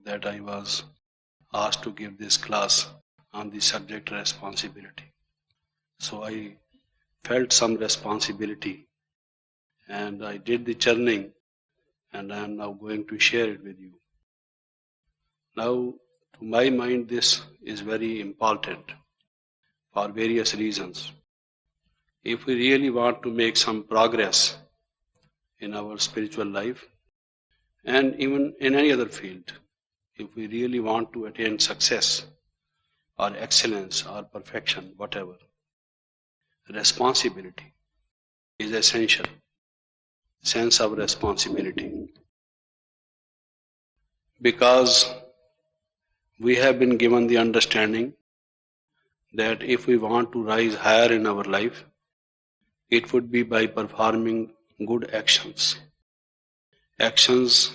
that I was asked to give this class on the subject responsibility. So I felt some responsibility and I did the churning, and I am now going to share it with you. Now, to my mind, this is very important for various reasons. If we really want to make some progress in our spiritual life and even in any other field, if we really want to attain success or excellence or perfection, whatever, responsibility is essential. Sense of responsibility. Because we have been given the understanding that if we want to rise higher in our life, it would be by performing good actions. Actions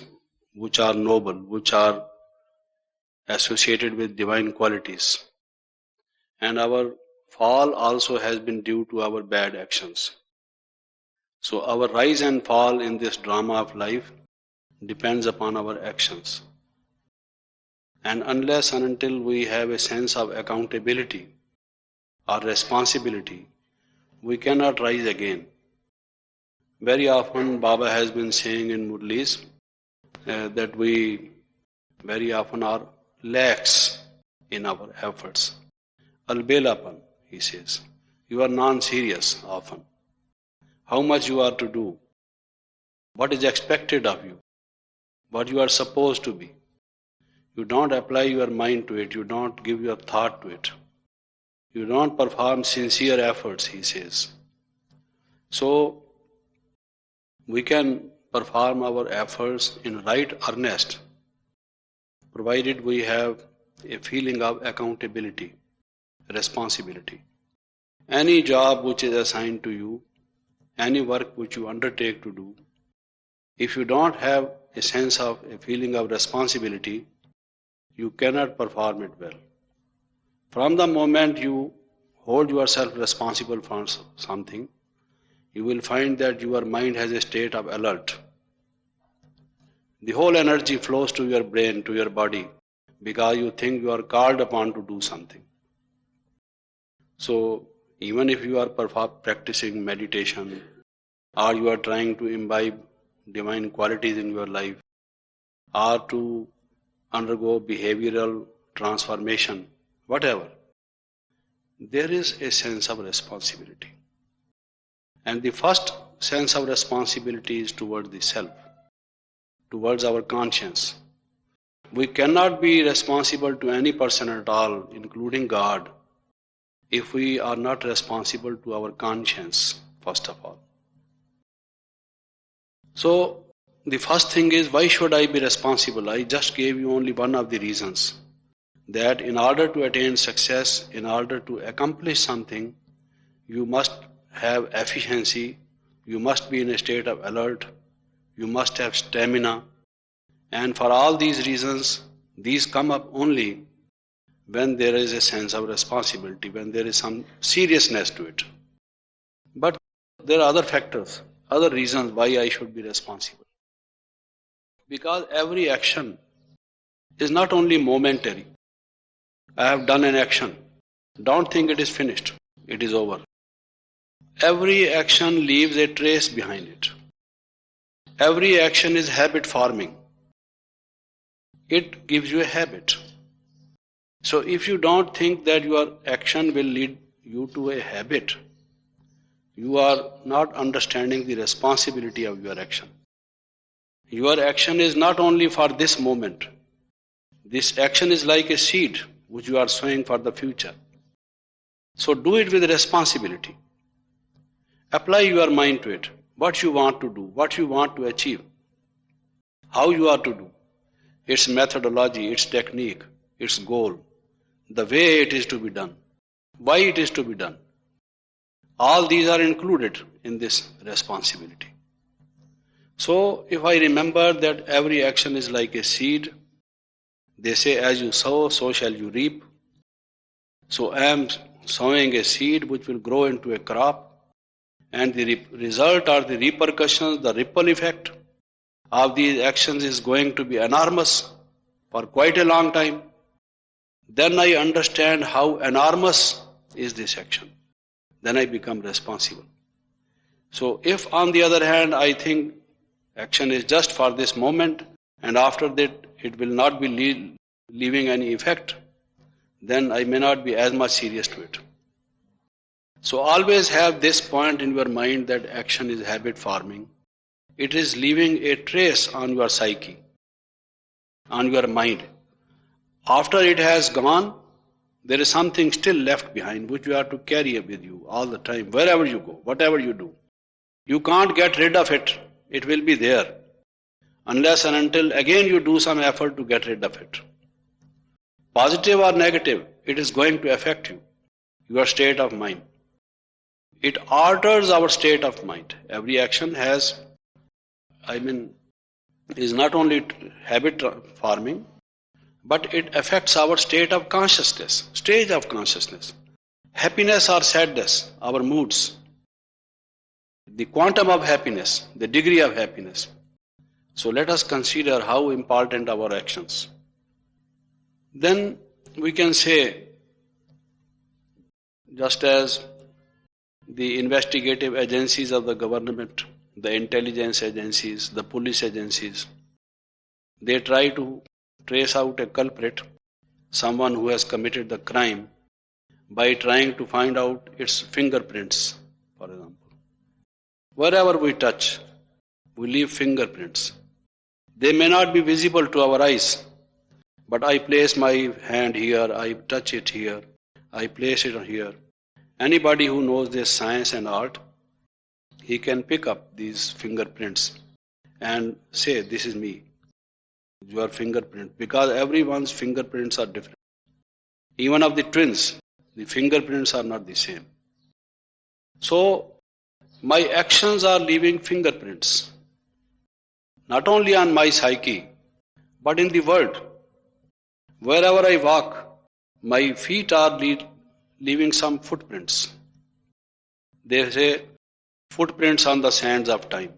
which are noble, which are associated with divine qualities. And our fall also has been due to our bad actions. So our rise and fall in this drama of life depends upon our actions. And unless and until we have a sense of accountability or responsibility, we cannot rise again. Very often Baba has been saying in Murlis that we very often are lax in our efforts. Albelapan, he says. You are non-serious often. How much you are to do, what is expected of you, what you are supposed to be. You don't apply your mind to it, you don't give your thought to it. You don't perform sincere efforts, he says. So, we can perform our efforts in right earnest, provided we have a feeling of accountability, responsibility. Any job which is assigned to you, any work which you undertake to do, if you don't have a sense of a feeling of responsibility, you cannot perform it well. From the moment you hold yourself responsible for something, you will find that your mind has a state of alert. The whole energy flows to your brain, to your body, because you think you are called upon to do something. So, even if you are practicing meditation, or you are trying to imbibe divine qualities in your life, or to undergo behavioral transformation, whatever, there is a sense of responsibility. And the first sense of responsibility is towards the self, towards our conscience. We cannot be responsible to any person at all, including God, if we are not responsible to our conscience, first of all. So, the first thing is, why should I be responsible? I just gave you only one of the reasons. That in order to attain success, in order to accomplish something, you must have efficiency, you must be in a state of alert, you must have stamina. And for all these reasons, these come up only when there is a sense of responsibility, when there is some seriousness to it. But there are other factors, other reasons why I should be responsible. Because every action is not only momentary. I have done an action. Don't think it is finished. It is over. Every action leaves a trace behind it. Every action is habit forming. It gives you a habit. So if you don't think that your action will lead you to a habit, you are not understanding the responsibility of your action. Your action is not only for this moment. This action is like a seed which you are sowing for the future. So do it with responsibility. Apply your mind to it. What you want to do, what you want to achieve, how you are to do, its methodology, its technique, its goal, the way it is to be done, why it is to be done. All these are included in this responsibility. So, if I remember that every action is like a seed, they say as you sow, so shall you reap. So I am sowing a seed which will grow into a crop, and the result or the repercussions, the ripple effect of these actions is going to be enormous for quite a long time, then I understand how enormous is this action. Then I become responsible. So if on the other hand I think action is just for this moment and after that it will not be leaving any effect, then I may not be as much serious to it. So always have this point in your mind that action is habit forming. It is leaving a trace on your psyche, on your mind. After it has gone, there is something still left behind which you have to carry with you all the time, wherever you go, whatever you do. You can't get rid of it. It will be there. Unless and until again you do some effort to get rid of it. Positive or negative, it is going to affect you, your state of mind. It alters our state of mind. Every action is not only habit forming, but it affects our state of consciousness, stage of consciousness. Happiness or sadness, our moods. The quantum of happiness, the degree of happiness. So let us consider how important our actions. Then we can say, just as the investigative agencies of the government, the intelligence agencies, the police agencies, they try to trace out a culprit, someone who has committed the crime, by trying to find out its fingerprints, for example. Wherever we touch, we leave fingerprints. They may not be visible to our eyes, but I place my hand here, I touch it here, I place it here. Anybody who knows this science and art, he can pick up these fingerprints and say, this is me, your fingerprint, because everyone's fingerprints are different. Even of the twins, the fingerprints are not the same. So, my actions are leaving fingerprints, not only on my psyche, but in the world. Wherever I walk, my feet are leaving some footprints. They say footprints on the sands of time.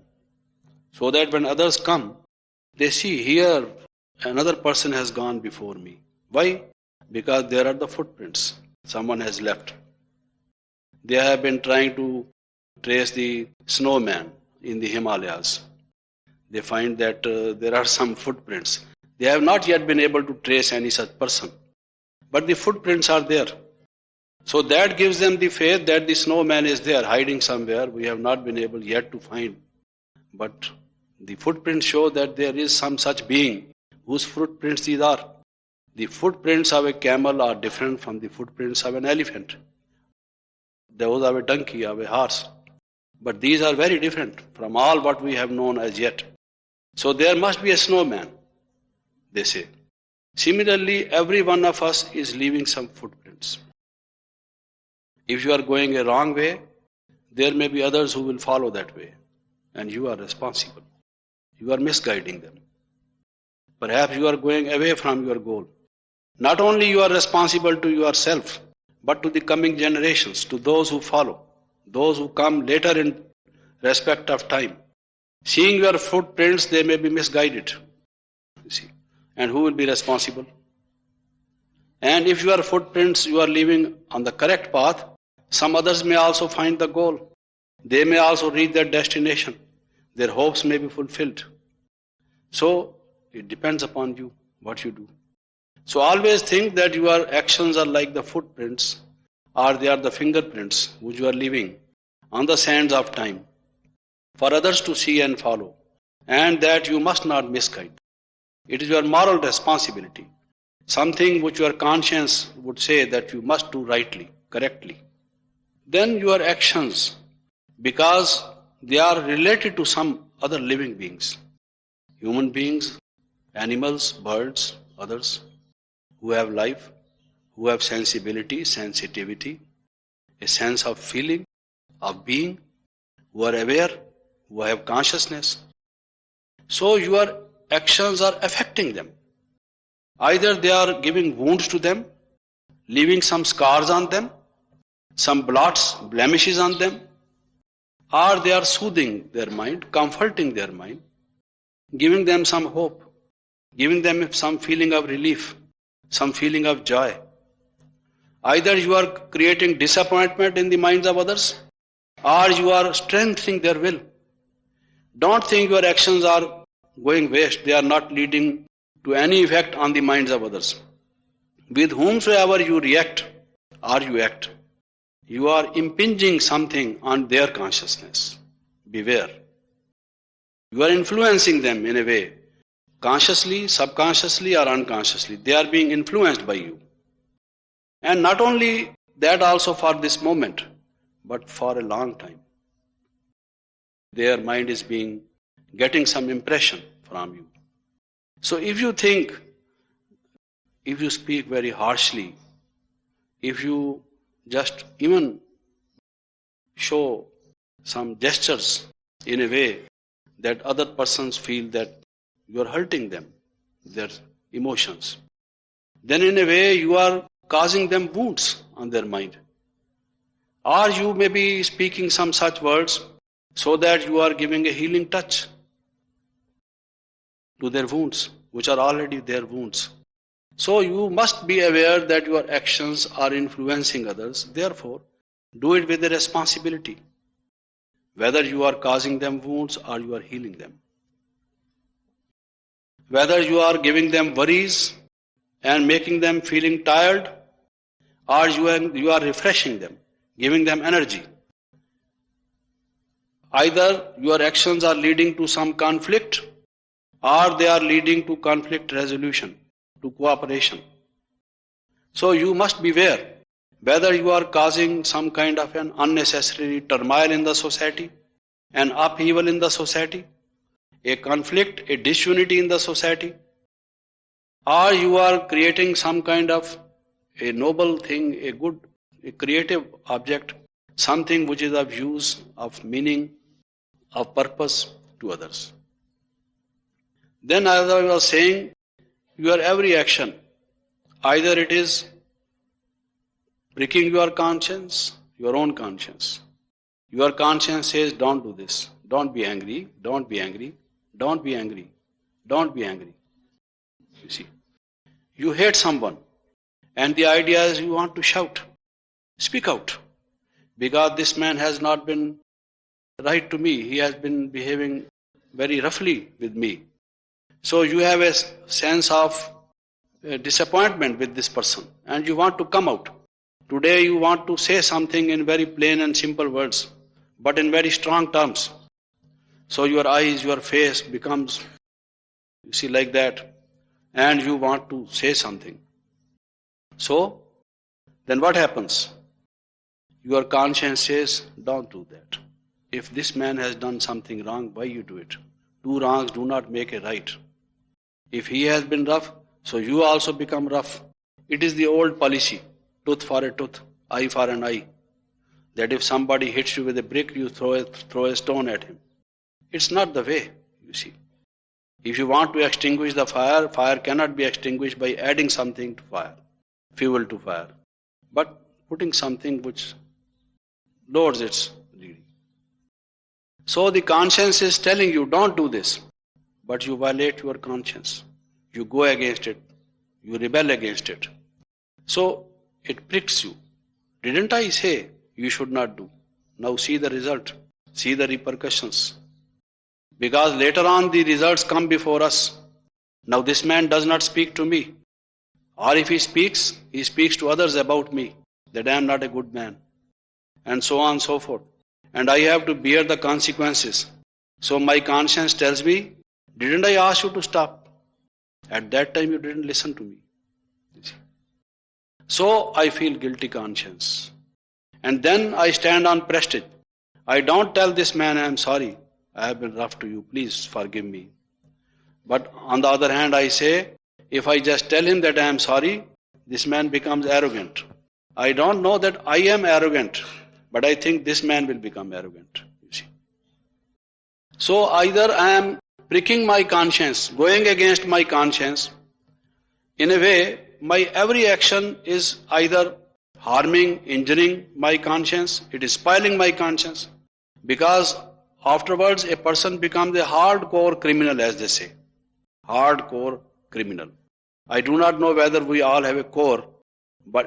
So that when others come, they see here another person has gone before me. Why? Because there are the footprints someone has left. They have been trying to trace the snowman in the Himalayas. They find that there are some footprints. They have not yet been able to trace any such person. But the footprints are there. So that gives them the faith that the snowman is there, hiding somewhere. We have not been able yet to find. But the footprints show that there is some such being whose footprints these are. The footprints of a camel are different from the footprints of an elephant. Those of a donkey, of a horse. But these are very different from all what we have known as yet. So there must be a snowman, they say. Similarly, every one of us is leaving some footprints. If you are going a wrong way, there may be others who will follow that way. And you are responsible. You are misguiding them. Perhaps you are going away from your goal. Not only you are responsible to yourself, but to the coming generations, to those who follow, those who come later in respect of time. Seeing your footprints, they may be misguided. You see. And who will be responsible? And if your footprints you are leaving on the correct path, some others may also find the goal. They may also reach their destination. Their hopes may be fulfilled. So, it depends upon you, what you do. So always think that your actions are like the footprints, or they are the fingerprints which you are leaving on the sands of time for others to see and follow, and that you must not misguide. It is your moral responsibility, something which your conscience would say that you must do rightly, correctly. Then your actions, because they are related to some other living beings, human beings, animals, birds, others, who have life, who have sensibility, sensitivity, a sense of feeling, of being, who are aware, who have consciousness. So your actions are affecting them. Either they are giving wounds to them, leaving some scars on them, some blots, blemishes on them, or they are soothing their mind, comforting their mind, giving them some hope. giving them some feeling of relief, some feeling of joy. Either you are creating disappointment in the minds of others, or you are strengthening their will. Don't think your actions are going waste. They are not leading to any effect on the minds of others. With whomsoever you react or you act, you are impinging something on their consciousness. Beware. You are influencing them in a way, consciously, subconsciously or unconsciously. They are being influenced by you. And not only that, also for this moment, but for a long time. Their mind is getting some impression from you. So if you think, if you speak very harshly, if you just even show some gestures in a way that other persons feel that you are hurting them, their emotions, then in a way you are causing them wounds on their mind. Or you may be speaking some such words so that you are giving a healing touch to their wounds, which are already their wounds. So you must be aware that your actions are influencing others. Therefore, do it with a responsibility, whether you are causing them wounds or you are healing them. Whether you are giving them worries and making them feeling tired, or you are refreshing them, giving them energy. Either your actions are leading to some conflict, or they are leading to conflict resolution, to cooperation. So you must beware whether you are causing some kind of an unnecessary turmoil in the society, an upheaval in the society, a conflict, a disunity in the society, or you are creating some kind of a noble thing, a creative object, something which is of use, of meaning, of purpose to others. Then, as I was saying, your every action, either it is pricking your conscience, your own conscience. Your conscience says, don't do this, don't be angry, don't be angry, don't be angry, don't be angry. You see, you hate someone, and the idea is you want to shout, speak out, because this man has not been right to me, he has been behaving very roughly with me. So you have a sense of disappointment with this person, and you want to come out. Today you want to say something in very plain and simple words, but in very strong terms. So your eyes, your face becomes, you see, like that, and you want to say something. So, then what happens? Your conscience says, don't do that. If this man has done something wrong, why you do it? Two wrongs do not make a right. If he has been rough, so you also become rough. It is the old policy, tooth for a tooth, eye for an eye. That if somebody hits you with a brick, you throw a stone at him. It's not the way, you see. If you want to extinguish the fire, fire cannot be extinguished by adding something to fire, fuel to fire, but putting something which lowers its reading. So the conscience is telling you, don't do this, but you violate your conscience. You go against it. You rebel against it. So it pricks you. Didn't I say you should not do? Now see the result. See the repercussions. Because later on the results come before us. Now this man does not speak to me. Or if he speaks to others about me, that I am not a good man. And so on and so forth. And I have to bear the consequences. So my conscience tells me, didn't I ask you to stop? At that time you didn't listen to me. So I feel guilty conscience. And then I stand on prestige. I don't tell this man, I am sorry, I have been rough to you, please forgive me. But on the other hand, I say, if I just tell him that I am sorry, this man becomes arrogant. I don't know that I am arrogant, but I think this man will become arrogant. You see. So either I am pricking my conscience, going against my conscience. In a way, my every action is either harming, injuring my conscience, it is spoiling my conscience, because afterwards a person becomes a hardcore criminal, as they say. Hardcore criminal. I do not know whether we all have a core,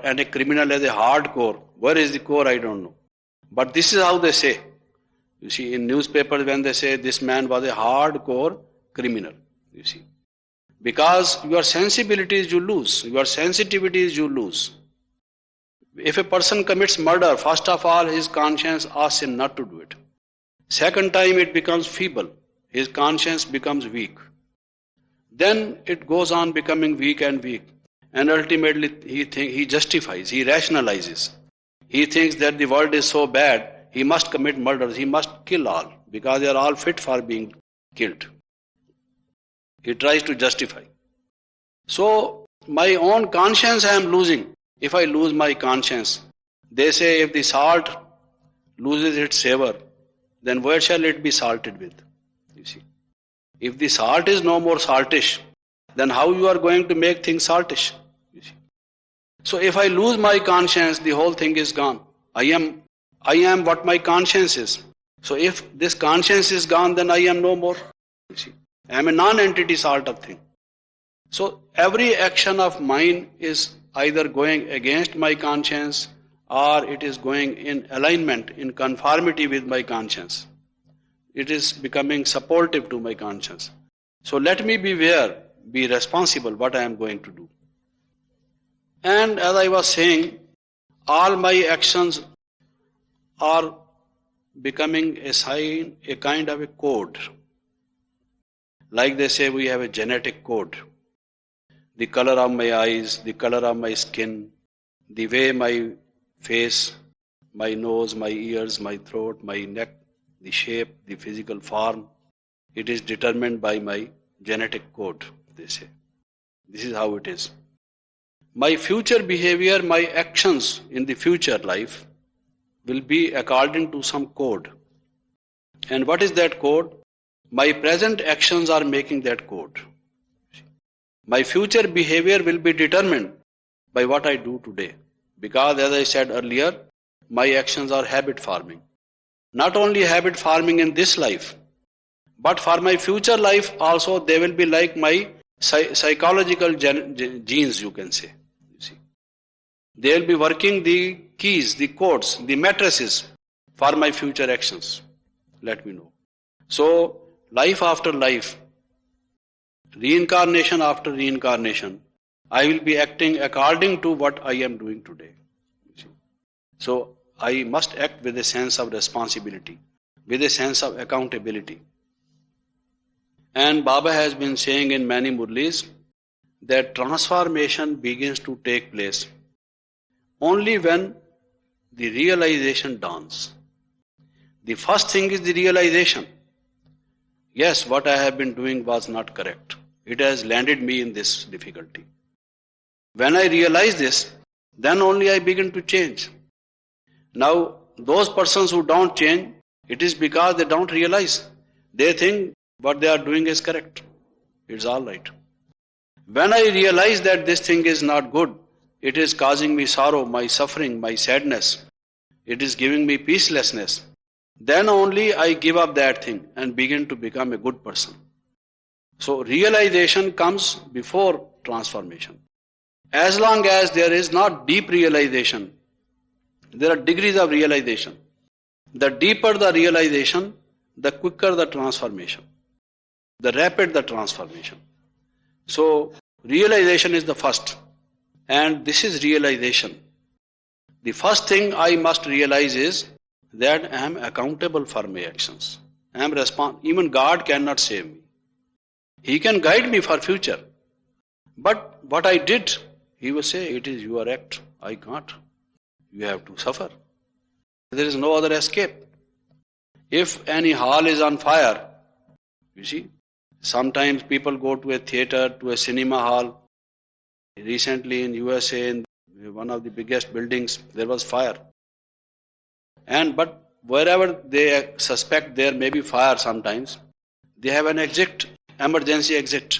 and a criminal has a hard core. Where is the core? I don't know. But this is how they say. You see, in newspapers when they say this man was a hardcore criminal, you see. Because your sensibilities you lose, your sensitivities you lose. If a person commits murder, first of all his conscience asks him not to do it. Second time it becomes feeble, his conscience becomes weak. Then it goes on becoming weak and weak. And ultimately he justifies, he rationalizes. He thinks that the world is so bad, he must commit murders, he must kill all, because they are all fit for being killed. He tries to justify. So, my own conscience I am losing. If I lose my conscience, they say if the salt loses its savor, then where shall it be salted with? You see. If the salt is no more saltish, then how you are going to make things saltish? You see. So if I lose my conscience, the whole thing is gone. I am what my conscience is. So if this conscience is gone, then I am no more. You see. I am a non-entity sort of thing. So every action of mine is either going against my conscience or it is going in alignment, in conformity with my conscience. It is becoming supportive to my conscience. So let me beware, be responsible what I am going to do. And as I was saying, all my actions are becoming a sign, a kind of a code. Like they say, we have a genetic code. The color of my eyes, the color of my skin, the way my face, my nose, my ears, my throat, my neck, the shape, the physical form, it is determined by my genetic code, they say. This is how it is. My future behavior, my actions in the future life will be according to some code. And what is that code? My present actions are making that code. My future behavior will be determined by what I do today. Because as I said earlier, my actions are habit forming. Not only habit forming in this life, but for my future life also they will be like my psychological genes, you can say. You see, they will be working the keys, the codes, the matrices for my future actions. Let me know. So, life after life, reincarnation after reincarnation, I will be acting according to what I am doing today. You see. So, I must act with a sense of responsibility, with a sense of accountability. And Baba has been saying in many murlis that transformation begins to take place only when the realization dawns. The first thing is the realization. Yes, what I have been doing was not correct. It has landed me in this difficulty. When I realize this, then only I begin to change. Now, those persons who don't change, it is because they don't realize. They think what they are doing is correct. It's all right. When I realize that this thing is not good, it is causing me sorrow, my suffering, my sadness, it is giving me peacelessness, then only I give up that thing and begin to become a good person. So realization comes before transformation. As long as there is not deep realization, there are degrees of realization. The deeper the realization, the quicker the transformation. The rapid the transformation. So realization is the first. And this is realization. The first thing I must realize is that I am accountable for my actions. I am responsible. Even God cannot save me. He can guide me for future. But what I did, He will say, it is your act. I can't. You have to suffer. There is no other escape. If any hall is on fire, you see, sometimes people go to a theater, to a cinema hall. Recently in USA, in one of the biggest buildings, there was fire. But wherever they suspect there may be fire sometimes, they have an exit, emergency exit,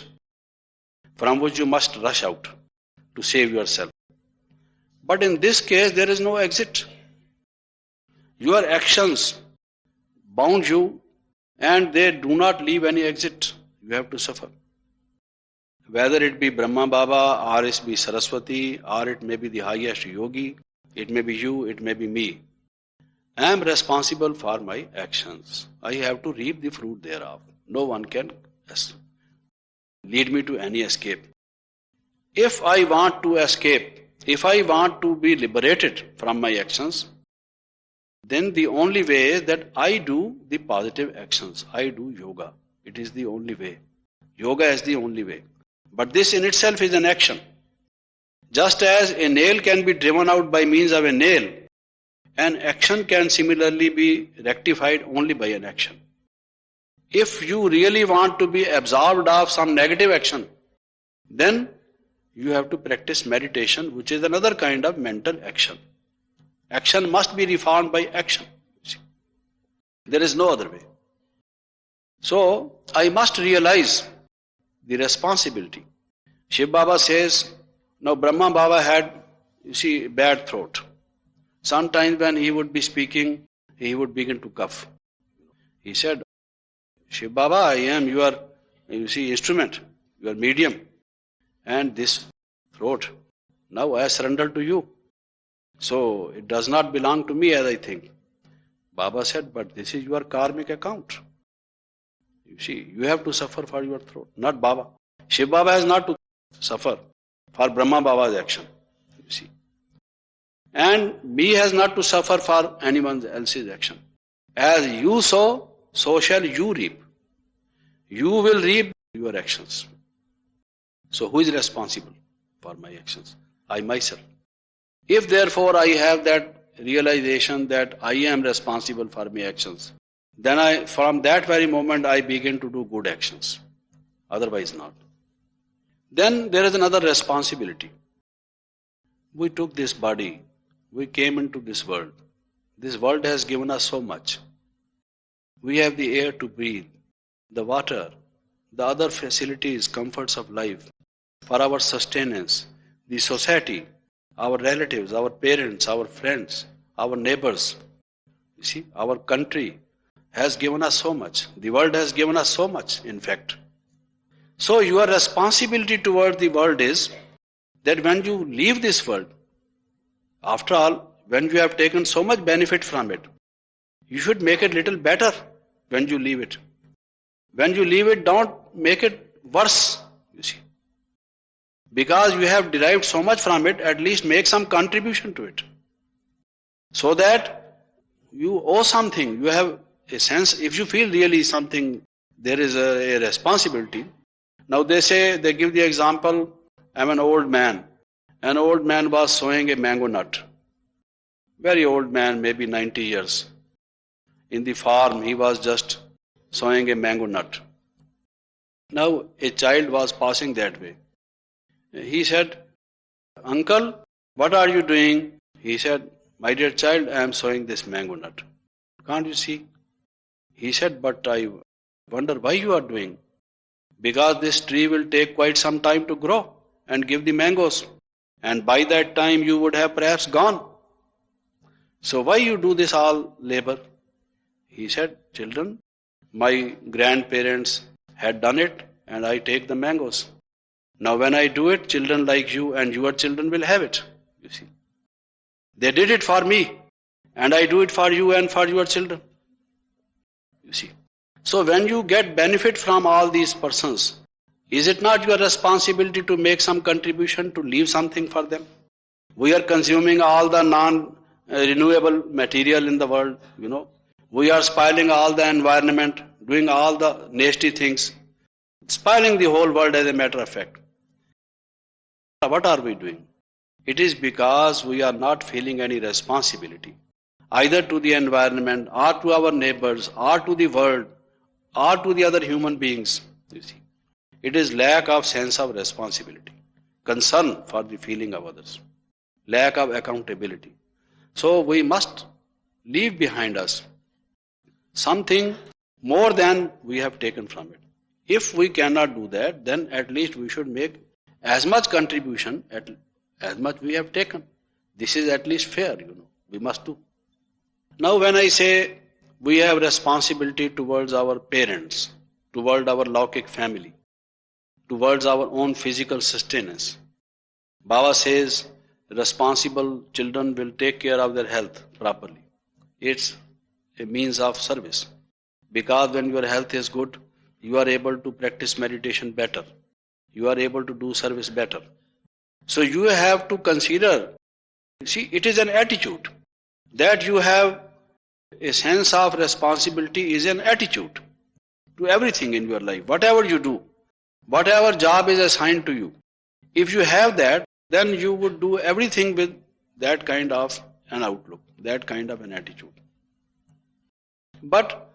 from which you must rush out to save yourself. But in this case, there is no exit. Your actions bound you and they do not leave any exit. You have to suffer. whether it be Brahma Baba or it be Saraswati or it may be the highest yogi, it may be you, it may be me. I am responsible for my actions. I have to reap the fruit thereof. No one can lead me to any escape. If I want to escape, if I want to be liberated from my actions, then the only way is that I do the positive actions. I do yoga. It is the only way. Yoga is the only way. But this in itself is an action. Just as a nail can be driven out by means of a nail, an action can similarly be rectified only by an action. If you really want to be absorbed of some negative action, then you have to practice meditation, which is another kind of mental action. Action must be reformed by action. There is no other way. So, I must realize the responsibility. Shiv Baba says, now Brahma Baba had, bad throat. Sometimes when he would be speaking, he would begin to cough. He said, Shiv Baba, I am your, instrument, your medium. And this throat, now I surrender to you. So it does not belong to me as I think. Baba said, but this is your karmic account. You have to suffer for your throat, not Baba. Shiv Baba has not to suffer for Brahma Baba's action. And me has not to suffer for anyone else's action. As you sow, so shall you reap. You will reap your actions. So who is responsible for my actions? I myself. If therefore I have that realization that I am responsible for my actions, then from that very moment I begin to do good actions. Otherwise not. Then there is another responsibility. We took this body. We came into this world. This world has given us so much. We have the air to breathe, the water, the other facilities, comforts of life, for our sustenance, the society, our relatives, our parents, our friends, our neighbors. Our country has given us so much. The world has given us so much, in fact. So your responsibility toward the world is that when you leave this world, after all, when you have taken so much benefit from it, you should make it little better when you leave it. When you leave it, don't make it worse, Because you have derived so much from it, at least make some contribution to it. So that you owe something, you have a sense, if you feel really something, there is a responsibility. Now they give the example, I'm an old man. An old man was sowing a mango nut. Very old man, maybe 90 years. In the farm, he was just sowing a mango nut. Now a child was passing that way. He said, Uncle, what are you doing? He said, my dear child, I am sowing this mango nut. Can't you see? He said, but I wonder why you are doing. Because this tree will take quite some time to grow and give the mangoes. And by that time you would have perhaps gone. So why you do this all labor? He said, children, my grandparents had done it and I take the mangoes. Now when I do it, children like you and your children will have it. They did it for me and I do it for you and for your children. So when you get benefit from all these persons, is it not your responsibility to make some contribution, to leave something for them? We are consuming all the non-renewable material in the world, We are spoiling all the environment, doing all the nasty things, spoiling the whole world as a matter of fact. What are we doing? It is because we are not feeling any responsibility, either to the environment, or to our neighbors, or to the world, or to the other human beings, It is lack of sense of responsibility, concern for the feeling of others, lack of accountability. So we must leave behind us something more than we have taken from it. If we cannot do that, then at least we should make as much contribution as much we have taken. This is at least fair, we must do. Now when I say we have responsibility towards our parents, toward our Laukik family, towards our own physical sustenance. Baba says responsible children will take care of their health properly. It's a means of service. Because when your health is good, you are able to practice meditation better. You are able to do service better. So you have to consider, see, it is an attitude. That you have a sense of responsibility is an attitude to everything in your life. Whatever you do, whatever job is assigned to you, if you have that, then you would do everything with that kind of an outlook, that kind of an attitude. But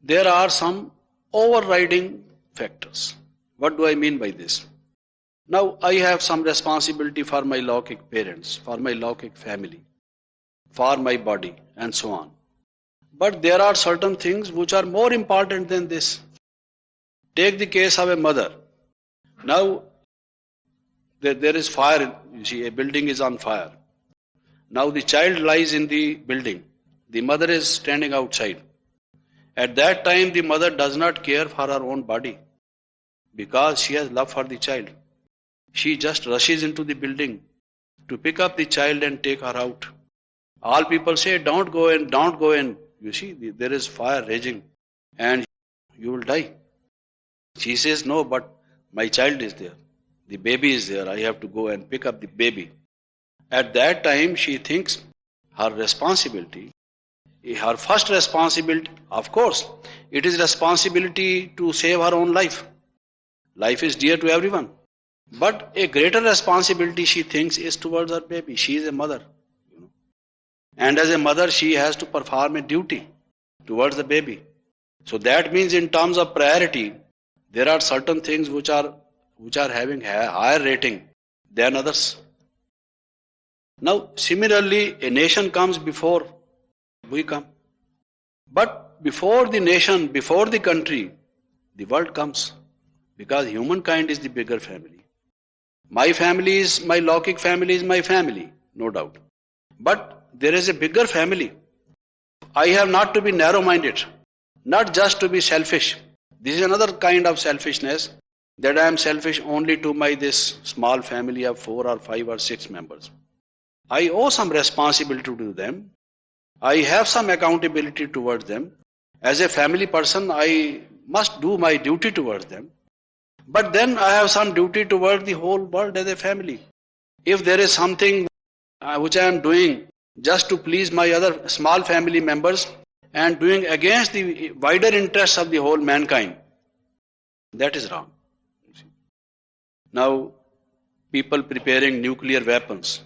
there are some overriding factors. What do I mean by this? Now, I have some responsibility for my Lौकिक parents, for my Lौकिक family, for my body, and so on. But there are certain things which are more important than this. Take the case of a mother. Now, there is fire, you see, a building is on fire. Now the child lies in the building. The mother is standing outside. At that time, the mother does not care for her own body because she has love for the child. She just rushes into the building to pick up the child and take her out. All people say, don't go in, don't go in. You see, there is fire raging and you will die. She says, no, but my child is there. The baby is there. I have to go and pick up the baby. At that time, she thinks her responsibility, her first responsibility, of course, it is responsibility to save her own life. Life is dear to everyone. But a greater responsibility, she thinks, is towards her baby. She is a mother. And as a mother, she has to perform a duty towards the baby. So that means in terms of priority, there are certain things which are having higher rating than others. Now, similarly, a nation comes before we come. But before the nation, before the country, the world comes. Because humankind is the bigger family. My family is, my Lौकिक family is my family, no doubt. But there is a bigger family. I have not to be narrow-minded, not just to be selfish. This is another kind of selfishness, that I am selfish only to my this small family of 4 or 5 or 6 members. I owe some responsibility to them. I have some accountability towards them. As a family person, I must do my duty towards them. But then I have some duty towards the whole world as a family. If there is something which I am doing just to please my other small family members and doing against the wider interests of the whole mankind, that is wrong. Now, people preparing nuclear weapons,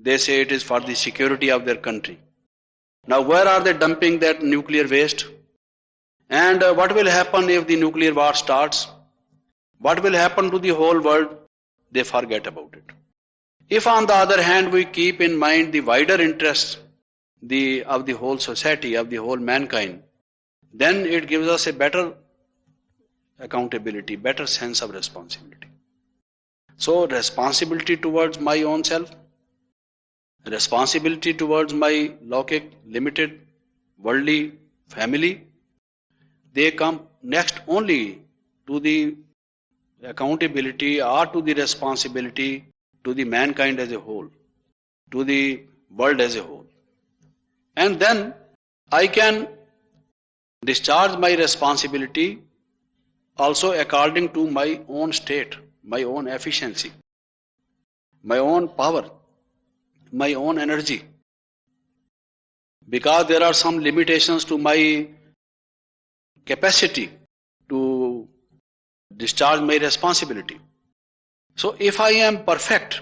they say it is for the security of their country. Now, where are they dumping that nuclear waste? And what will happen if the nuclear war starts? What will happen to the whole world? They forget about it. If on the other hand we keep in mind the wider interests of the whole society, of the whole mankind, then it gives us a better accountability, better sense of responsibility. So responsibility towards my own self, responsibility towards my Lौकिक, limited, worldly family, they come next only to the accountability or to the responsibility to the mankind as a whole, to the world as a whole. And then I can discharge my responsibility also according to my own state, my own efficiency, my own power, my own energy. Because there are some limitations to my capacity to discharge my responsibility. So if I am perfect,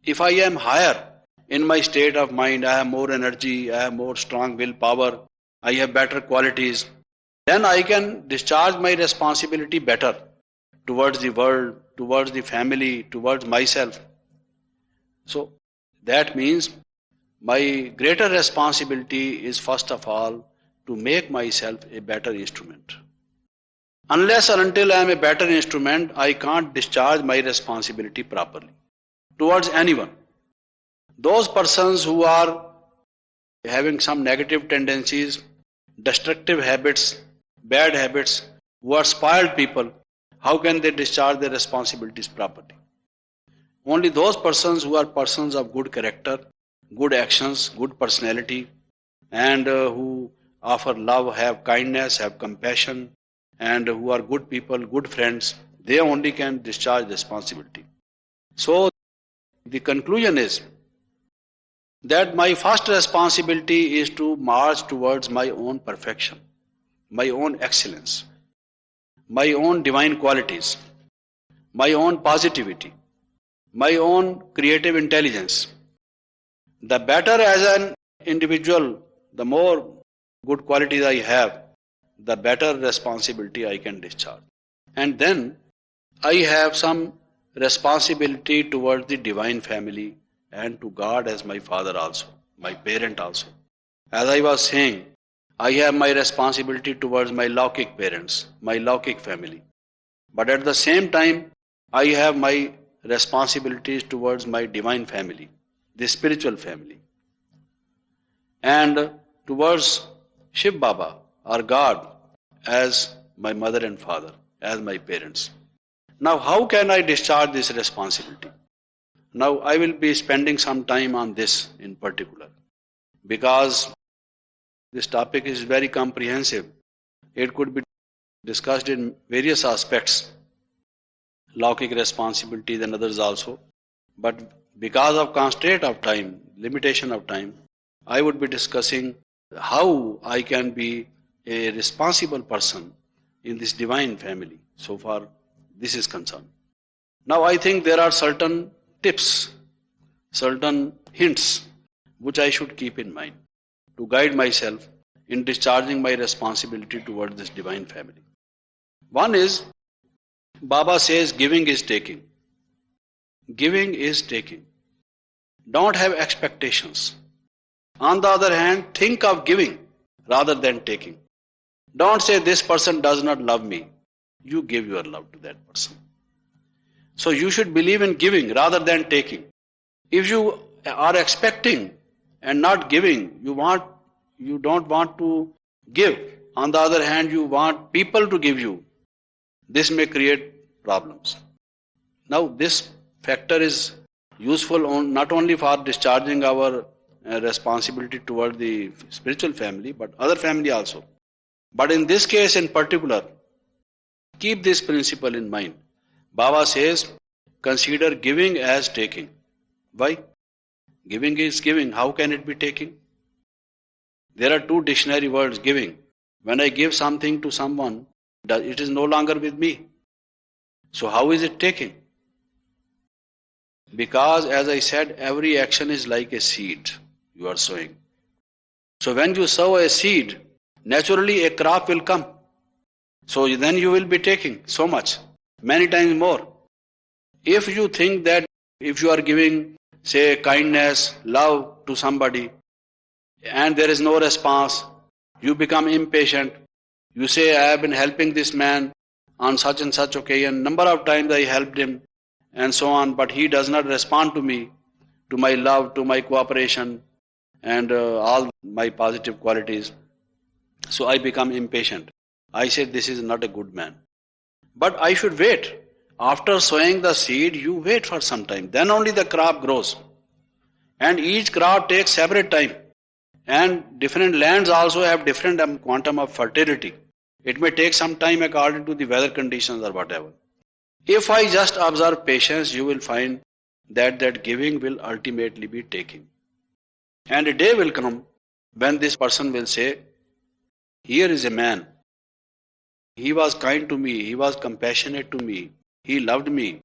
if I am higher in my state of mind, I have more energy, I have more strong willpower, I have better qualities, then I can discharge my responsibility better towards the world, towards the family, towards myself. So that means my greater responsibility is first of all to make myself a better instrument. Unless or until I am a better instrument, I can't discharge my responsibility properly towards anyone. Those persons who are having some negative tendencies, destructive habits, bad habits, who are spoiled people, how can they discharge their responsibilities properly? Only those persons who are persons of good character, good actions, good personality, and who offer love, have kindness, have compassion, and who are good people, good friends, they only can discharge responsibility. So the conclusion is that my first responsibility is to march towards my own perfection, my own excellence, my own divine qualities, my own positivity, my own creative intelligence. The better as an individual, the more good qualities I have, the better responsibility I can discharge. And then I have some responsibility towards the divine family and to God as my father also, my parent also. As I was saying, I have my responsibility towards my Laukic parents, my Laukic family. But at the same time, I have my responsibilities towards my divine family, the spiritual family. And towards Shiv Baba or God as my mother and father, as my parents. Now how can I discharge this responsibility? Now I will be spending some time on this in particular because this topic is very comprehensive. It could be discussed in various aspects, Laukic responsibilities and others also. But because of constraint of time, limitation of time, I would be discussing how I can be a responsible person in this divine family, so far this is concerned. Now I think there are certain tips, certain hints which I should keep in mind to guide myself in discharging my responsibility towards this divine family. One is, Baba says giving is taking. Giving is taking. Don't have expectations. On the other hand, think of giving rather than taking. Don't say this person does not love me. You give your love to that person. So you should believe in giving rather than taking. If you are expecting and not giving, you don't want to give. On the other hand, you want people to give you. This may create problems. Now this factor is useful not only for discharging our responsibility toward the spiritual family, but other family also. But in this case in particular, keep this principle in mind. Baba says, consider giving as taking. Why? Giving is giving. How can it be taking? There are two dictionary words, giving. When I give something to someone, it is no longer with me. So how is it taking? Because as I said, every action is like a seed you are sowing. So when you sow a seed, naturally a crop will come. So then you will be taking so much, many times more. If you think that if you are giving, say, kindness, love to somebody, and there is no response, you become impatient. You say, I have been helping this man on such and such occasion. Number of times I helped him and so on, but he does not respond to me, to my love, to my cooperation, and all my positive qualities. So I become impatient. I say, this is not a good man. But I should wait. After sowing the seed, you wait for some time. Then only the crop grows. And each crop takes separate time. And different lands also have different quantum of fertility. It may take some time according to the weather conditions or whatever. If I just observe patience, you will find that giving will ultimately be taking. And a day will come when this person will say, here is a man. He was kind to me. He was compassionate to me. He loved me.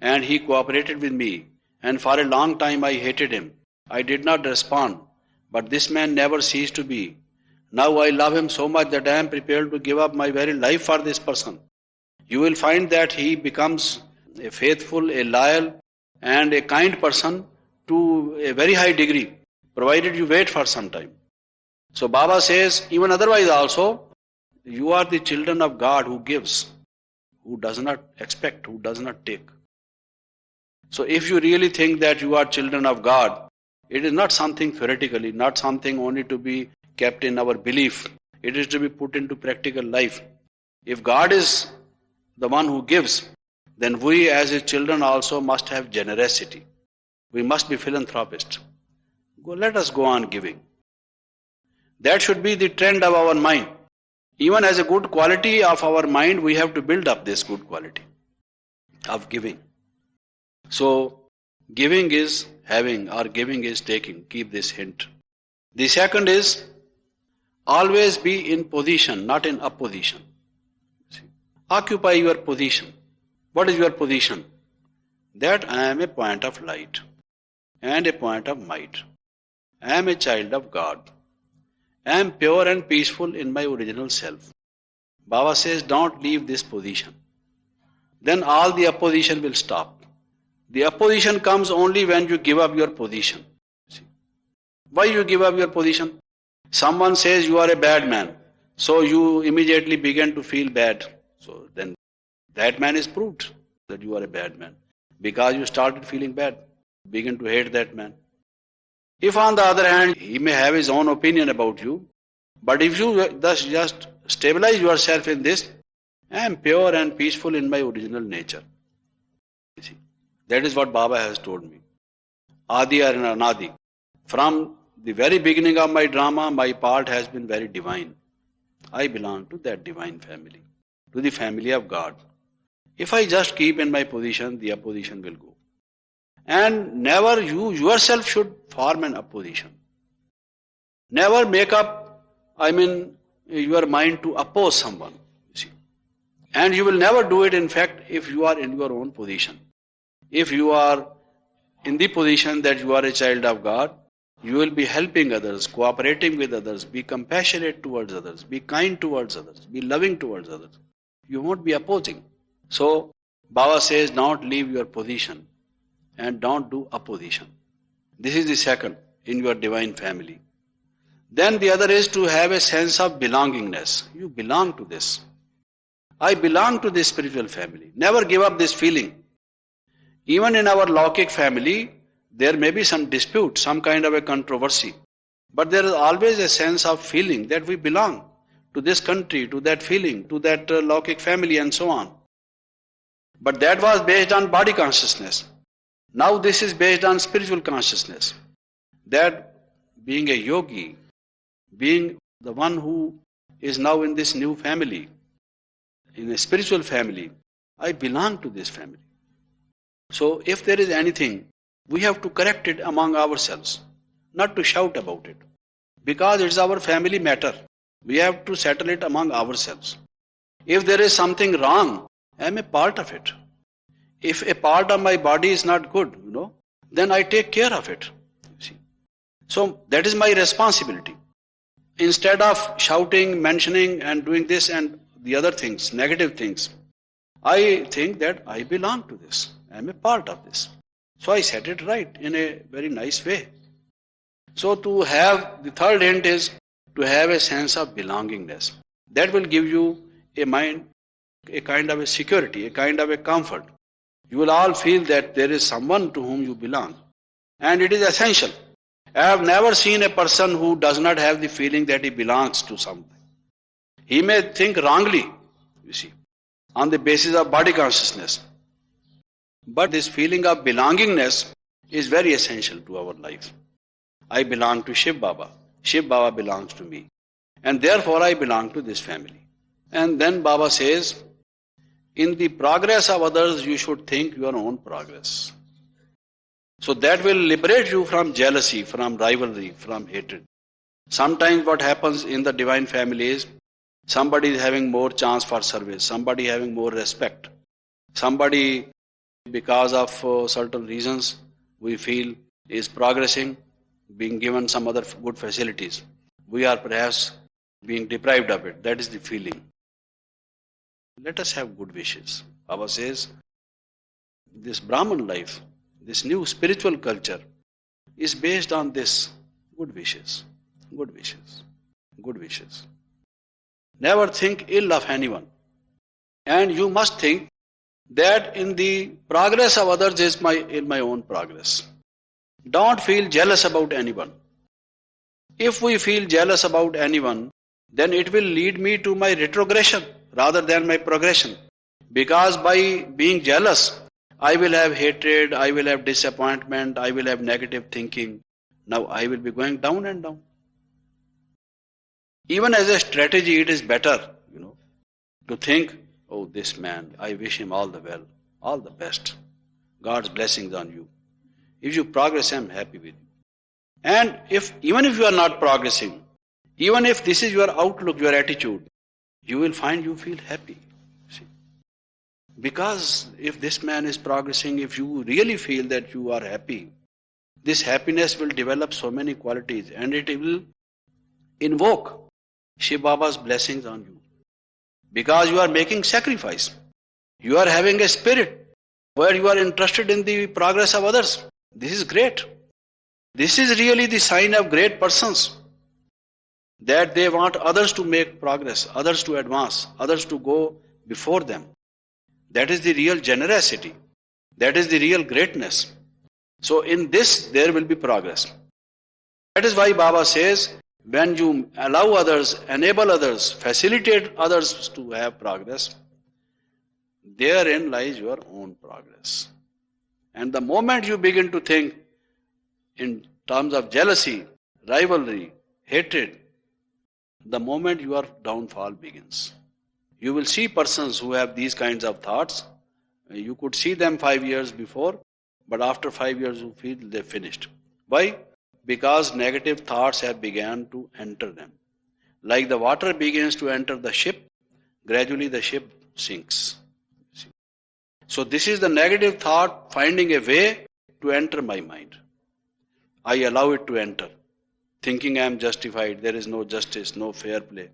And he cooperated with me. And for a long time I hated him. I did not respond. But this man never ceased to be. Now I love him so much that I am prepared to give up my very life for this person. You will find that he becomes a faithful, a loyal, and a kind person to a very high degree, provided you wait for some time. So Baba says, even otherwise also, you are the children of God who gives, who does not expect, who does not take. So if you really think that you are children of God, it is not something theoretically, not something only to be kept in our belief. It is to be put into practical life. If God is the one who gives, then we as his children also must have generosity. We must be philanthropists. Let us go on giving. That should be the trend of our mind. Even as a good quality of our mind, we have to build up this good quality of giving. So, giving is having or giving is taking. Keep this hint. The second is always be in position, not in opposition. Occupy your position. What is your position? That I am a point of light and a point of might. I am a child of God. I am pure and peaceful in my original self. Baba says, don't leave this position. Then all the opposition will stop. The opposition comes only when you give up your position. See? Why you give up your position? Someone says you are a bad man, so you immediately begin to feel bad. So then that man is proved that you are a bad man. Because you started feeling bad, begin to hate that man. If on the other hand, he may have his own opinion about you, but if you thus just stabilize yourself in this, I am pure and peaceful in my original nature. You see, that is what Baba has told me. Adi or Anadi. From the very beginning of my drama, my part has been very divine. I belong to that divine family, to the family of God. If I just keep in my position, the opposition will go. And never you yourself should form an opposition. Never make up, your mind to oppose someone. You see. And you will never do it, in fact, if you are in your own position. If you are in the position that you are a child of God, you will be helping others, cooperating with others, be compassionate towards others, be kind towards others, be loving towards others. You won't be opposing. So, Baba says, don't leave your position and don't do opposition. This is the second in your divine family. Then the other is to have a sense of belongingness. You belong to this. I belong to this spiritual family. Never give up this feeling. Even in our Laukic family, there may be some dispute, some kind of a controversy. But there is always a sense of feeling that we belong to this country, to that feeling, to that Laukic family and so on. But that was based on body consciousness. Now this is based on spiritual consciousness. That being a yogi, being the one who is now in this new family, in a spiritual family, I belong to this family. So if there is anything, we have to correct it among ourselves, not to shout about it. Because it's our family matter. We have to settle it among ourselves. If there is something wrong, I am a part of it. If a part of my body is not good, then I take care of it. See. So that is my responsibility. Instead of shouting, mentioning and doing this and the other things, negative things, I think that I belong to this. I am a part of this. So I set it right in a very nice way. So to have, the third hint is to have a sense of belongingness. That will give you a mind, a kind of a security, a kind of a comfort. You will all feel that there is someone to whom you belong. And it is essential. I have never seen a person who does not have the feeling that he belongs to something. He may think wrongly, you see, on the basis of body consciousness. But this feeling of belongingness is very essential to our life. I belong to Shiv Baba. Shiv Baba belongs to me. And therefore I belong to this family. And then Baba says, in the progress of others, you should think your own progress. So that will liberate you from jealousy, from rivalry, from hatred. Sometimes what happens in the divine family is, somebody is having more chance for service, somebody having more respect, somebody because of certain reasons we feel is progressing, being given some other good facilities. We are perhaps being deprived of it. That is the feeling. Let us have good wishes. Baba says, this Brahman life, this new spiritual culture is based on this good wishes, good wishes, good wishes. Never think ill of anyone. And you must think that in the progress of others is in my own progress. Don't feel jealous about anyone. If we feel jealous about anyone, then it will lead me to my retrogression rather than my progression. Because by being jealous, I will have hatred, I will have disappointment, I will have negative thinking. Now I will be going down and down. Even as a strategy, it is better, to think, oh, this man, I wish him all the well, all the best. God's blessings on you. If you progress, I am happy with you. And even if you are not progressing, even if this is your outlook, your attitude, you will find you feel happy. See? Because if this man is progressing, if you really feel that you are happy, this happiness will develop so many qualities and it will invoke Shiv Baba's blessings on you. Because you are making sacrifice. You are having a spirit where you are interested in the progress of others. This is great. This is really the sign of great persons. That they want others to make progress, others to advance, others to go before them. That is the real generosity. That is the real greatness. So in this, there will be progress. That is why Baba says, when you allow others, enable others, facilitate others to have progress, therein lies your own progress. And the moment you begin to think in terms of jealousy, rivalry, hatred, the moment your downfall begins. You will see persons who have these kinds of thoughts. You could see them 5 years before, but after 5 years you feel they finished. Why? Because negative thoughts have begun to enter them. Like the water begins to enter the ship, gradually the ship sinks. So this is the negative thought finding a way to enter my mind. I allow it to enter. Thinking I am justified, there is no justice, no fair play.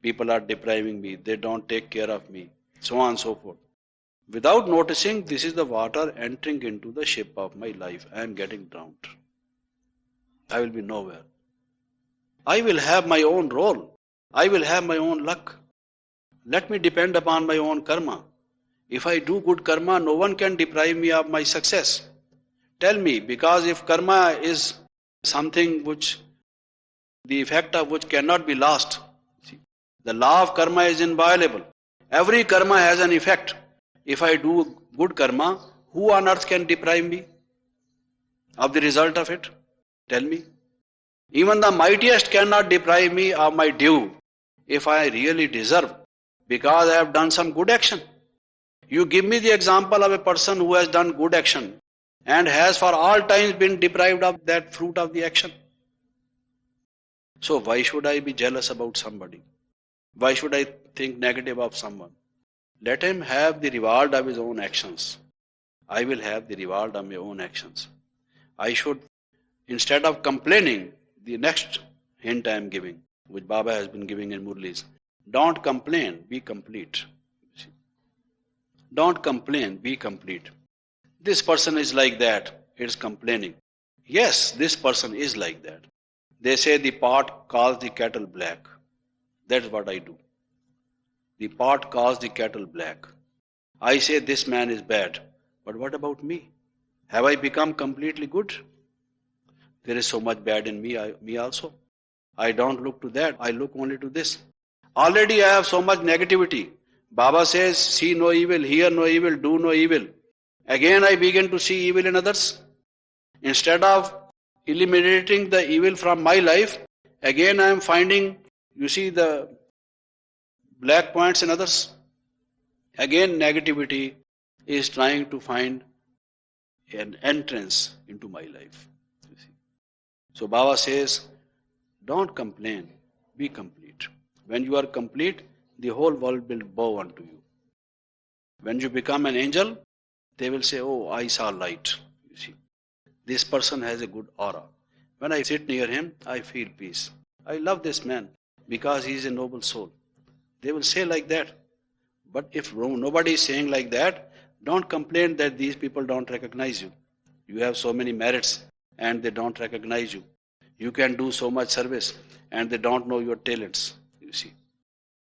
People are depriving me, they don't take care of me, so on and so forth. Without noticing, this is the water entering into the ship of my life. I am getting drowned. I will be nowhere. I will have my own role. I will have my own luck. Let me depend upon my own karma. If I do good karma, no one can deprive me of my success. Tell me, because if karma is something which the effect of which cannot be lost. See, the law of karma is inviolable. Every karma has an effect. If I do good karma, who on earth can deprive me of the result of it? Tell me. Even the mightiest cannot deprive me of my due if I really deserve, because I have done some good action. You give me the example of a person who has done good action and has for all times been deprived of that fruit of the action. So why should I be jealous about somebody? Why should I think negative of someone? Let him have the reward of his own actions. I will have the reward of my own actions. I should, instead of complaining, the next hint I am giving, which Baba has been giving in Murlis, don't complain, be complete. Don't complain, be complete. This person is like that, it's complaining. Yes, this person is like that. They say the pot calls the kettle black. That's what I do. The pot calls the kettle black. I say this man is bad. But what about me? Have I become completely good? There is so much bad in me also. I don't look to that. I look only to this. Already I have so much negativity. Baba says, see no evil, hear no evil, do no evil. Again I begin to see evil in others. Instead of eliminating the evil from my life, again I am finding, you see, the black points in others. Again negativity is trying to find an entrance into my life. You see. So Baba says, don't complain, be complete. When you are complete, the whole world will bow unto you. When you become an angel, they will say, oh, I saw light. You see, this person has a good aura. When I sit near him, I feel peace. I love this man because he is a noble soul. They will say like that. But if nobody is saying like that, don't complain that these people don't recognize you. You have so many merits and they don't recognize you. You can do so much service and they don't know your talents. You see,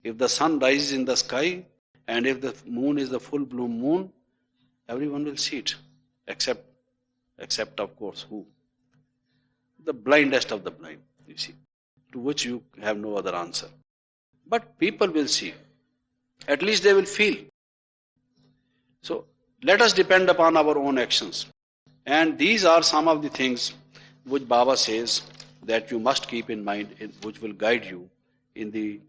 if the sun rises in the sky and if the moon is the full bloom moon, everyone will see it, except of course who? The blindest of the blind, you see, to which you have no other answer. But people will see. At least they will feel. So let us depend upon our own actions. And these are some of the things which Baba says that you must keep in mind, which will guide you in the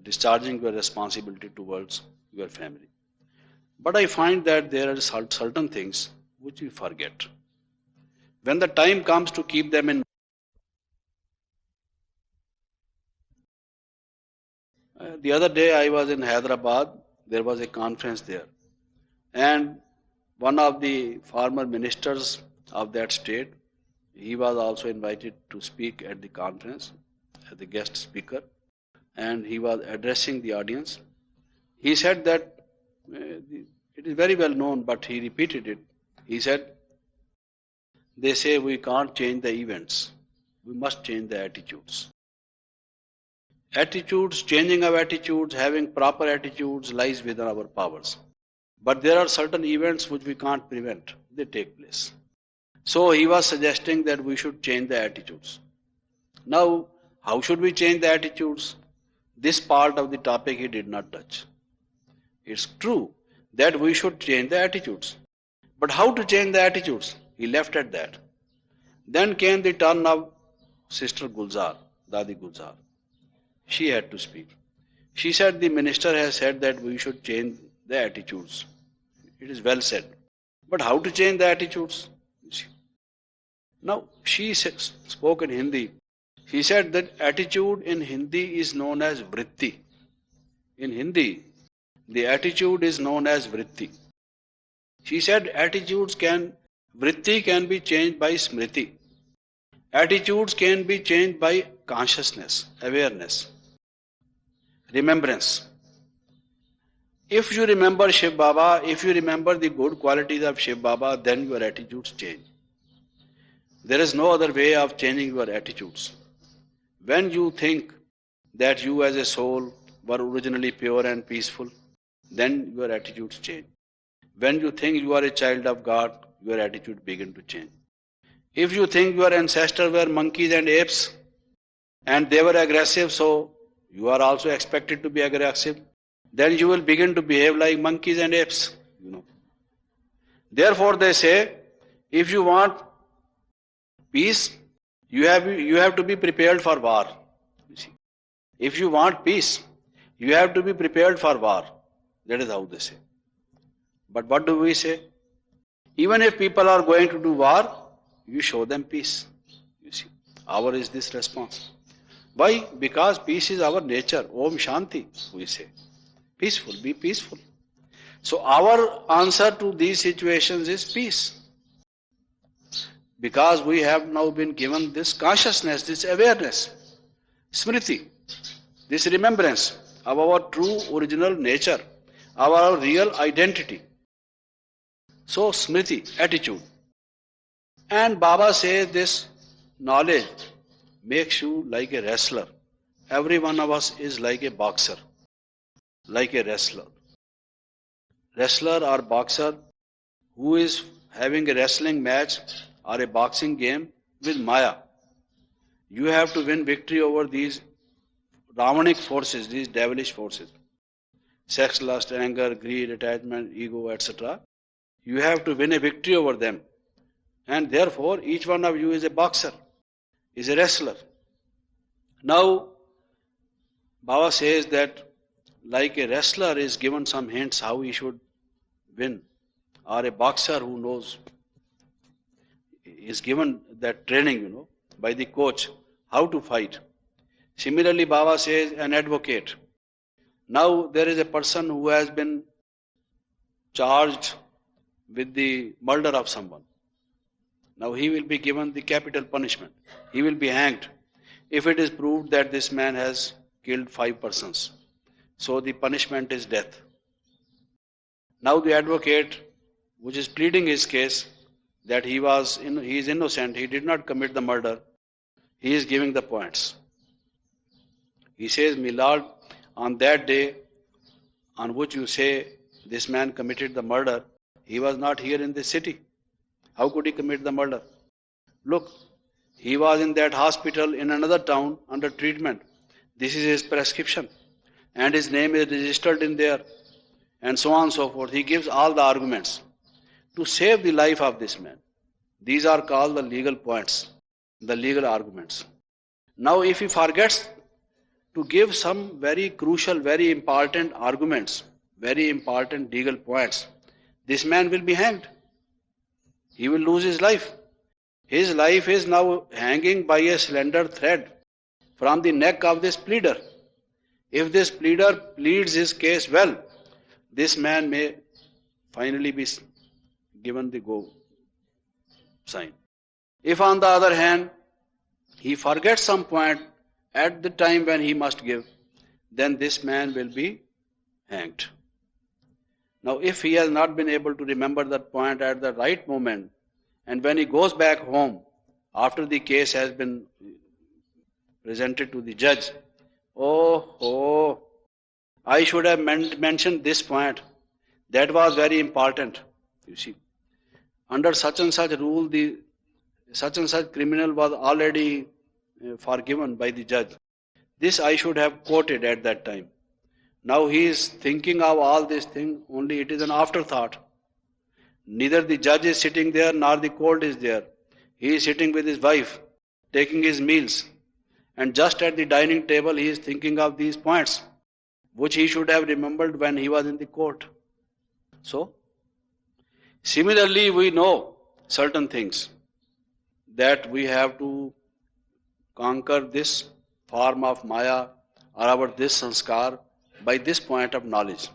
discharging your responsibility towards your family. But I find that there are certain things which we forget. When the time comes to keep them in the other day I was in Hyderabad, there was a conference there. And one of the former ministers of that state, he was also invited to speak at the conference as the guest speaker. And he was addressing the audience. He said that, it is very well known, but he repeated it. He said, they say we can't change the events. We must change the attitudes. Attitudes, changing of attitudes, having proper attitudes lies within our powers. But there are certain events which we can't prevent. They take place. So he was suggesting that we should change the attitudes. Now, how should we change the attitudes? This part of the topic he did not touch. It's true that we should change the attitudes. But how to change the attitudes? He left at that. Then came the turn of Sister Gulzar, Dadi Gulzar. She had to speak. She said the minister has said that we should change the attitudes. It is well said. But how to change the attitudes? Now, she spoke in Hindi. She said that attitude in Hindi is known as vritti. In Hindi, the attitude is known as vritti. She said vritti can be changed by smriti. Attitudes can be changed by consciousness, awareness, remembrance. If you remember Shiv Baba, if you remember the good qualities of Shiv Baba, then your attitudes change. There is no other way of changing your attitudes. When you think that you as a soul were originally pure and peaceful, then your attitudes change. When you think you are a child of God, your attitude begins to change. If you think your ancestors were monkeys and apes, and they were aggressive, so you are also expected to be aggressive, then you will begin to behave like monkeys and apes. Therefore they say, if you want peace, you have to be prepared for war. You see, if you want peace, you have to be prepared for war. That is how they say. But what do we say? Even if people are going to do war, you show them peace. You see, our is this response. Why? Because peace is our nature. Om Shanti, we say. Peaceful, be peaceful. So our answer to these situations is peace. Because we have now been given this consciousness, this awareness, smriti, this remembrance of our true original nature, our real identity. So smriti, attitude. And Baba says this knowledge makes you like a wrestler. Every one of us is like a boxer, like a wrestler. Wrestler or boxer who is having a wrestling match or a boxing game with Maya. You have to win victory over these Ramanic forces, these devilish forces. Sex, lust, anger, greed, attachment, ego, etc. You have to win a victory over them. And therefore, each one of you is a boxer, is a wrestler. Now, Baba says that like a wrestler is given some hints how he should win, or a boxer who knows, is given that training, by the coach, how to fight. Similarly, Baba says an advocate. Now there is a person who has been charged with the murder of someone. Now he will be given the capital punishment. He will be hanged if it is proved that this man has killed 5 persons. So the punishment is death. Now the advocate, which is pleading his case, that he is innocent, he did not commit the murder, he is giving the points. He says, "My Lord, on that day on which you say this man committed the murder, he was not here in this city. How could he commit the murder? Look, he was in that hospital in another town under treatment. This is his prescription and his name is registered in there. and so on and so forth. He gives all the arguments to save the life of this man. These are called the legal points, the legal arguments. Now, if he forgets to give some very crucial, very important arguments, very important legal points, this man will be hanged. He will lose his life. His life is now hanging by a slender thread from the neck of this pleader. If this pleader pleads his case well, this man may finally be given the go sign. If on the other hand, he forgets some point at the time when he must give, then this man will be hanged. Now, if he has not been able to remember that point at the right moment, and when he goes back home after the case has been presented to the judge, I should have mentioned this point. That was very important. You see, under such and such rule, the such and such criminal was already forgiven by the judge. This I should have quoted at that time. Now he is thinking of all these things, only it is an afterthought. Neither the judge is sitting there nor the court is there. He is sitting with his wife, taking his meals. And just at the dining table he is thinking of these points, which he should have remembered when he was in the court. So, similarly we know certain things, that we have to conquer this form of Maya or this sanskar by this point of knowledge.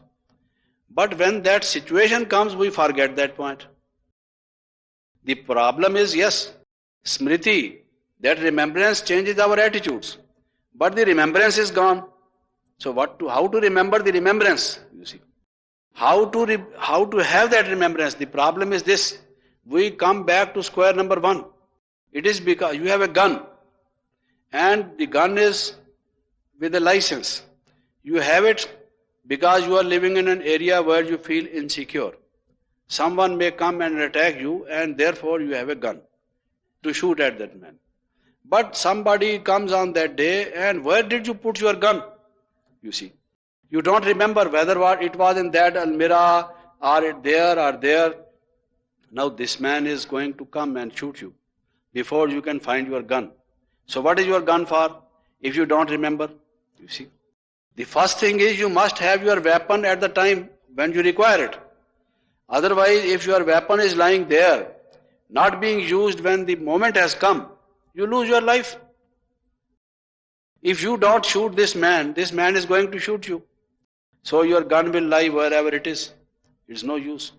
But when that situation comes, we forget that point. The problem is, yes, smriti, that remembrance changes our attitudes. But the remembrance is gone. So how to remember the remembrance? You see, how to have that remembrance? The problem is this: we come back to square number one. It is because you have a gun, and the gun is with a license. You have it because you are living in an area where you feel insecure. Someone may come and attack you, and therefore you have a gun to shoot at that man. But somebody comes on that day, and where did you put your gun? You see, you don't remember whether it was in that almirah or it there or there. Now this man is going to come and shoot you before you can find your gun. So what is your gun for if you don't remember? You see, the first thing is you must have your weapon at the time when you require it. Otherwise, if your weapon is lying there, not being used when the moment has come, you lose your life. If you don't shoot this man is going to shoot you. So your gun will lie wherever it is. It's no use.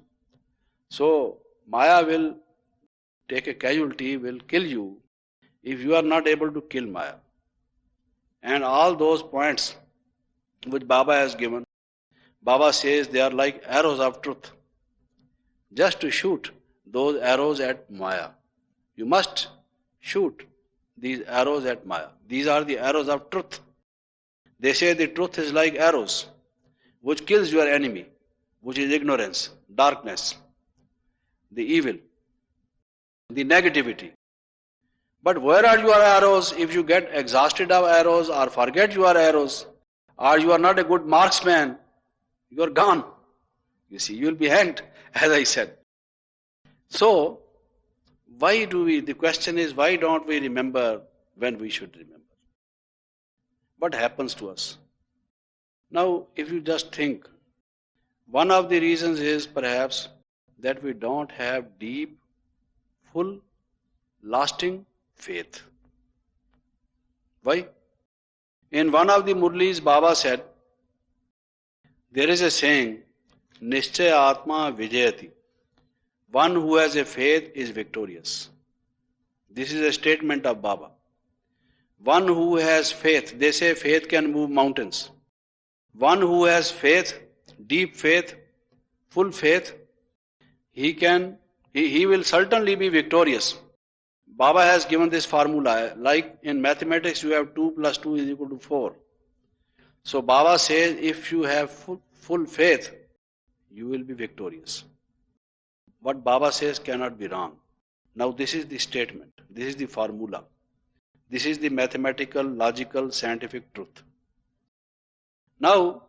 So Maya will take a casualty, will kill you if you are not able to kill Maya. And all those points which Baba has given, Baba says they are like arrows of truth. Just to shoot those arrows at Maya, you must shoot these arrows at Maya. These are the arrows of truth. They say the truth is like arrows, which kills your enemy, which is ignorance, darkness, the evil, the negativity. But where are your arrows? If you get exhausted of arrows or forget your arrows, or you are not a good marksman, you are gone. You see, you will be hanged, as I said. So, the question is, why don't we remember when we should remember? What happens to us? Now, if you just think, one of the reasons is perhaps that we don't have deep, full, lasting faith. Why? In one of the Murlis, Baba said, there is a saying, Nishchaya Atma Vijayati. One who has a faith is victorious. This is a statement of Baba. One who has faith, they say faith can move mountains. One who has faith, deep faith, full faith, he will certainly be victorious. Baba has given this formula, like in mathematics you have 2 plus 2 is equal to 4. So Baba says if you have full faith, you will be victorious. What Baba says cannot be wrong. Now this is the statement, this is the formula. This is the mathematical, logical, scientific truth. Now,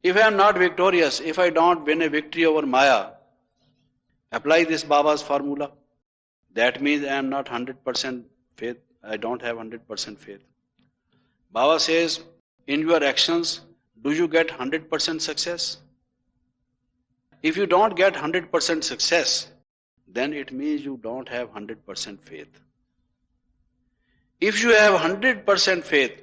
If I am not victorious, if I don't win a victory over Maya, apply this Baba's formula. That means I am not 100% faith. I don't have 100% faith. Baba says, in your actions, do you get 100% success? If you don't get 100% success, then it means you don't have 100% faith. If you have 100% faith,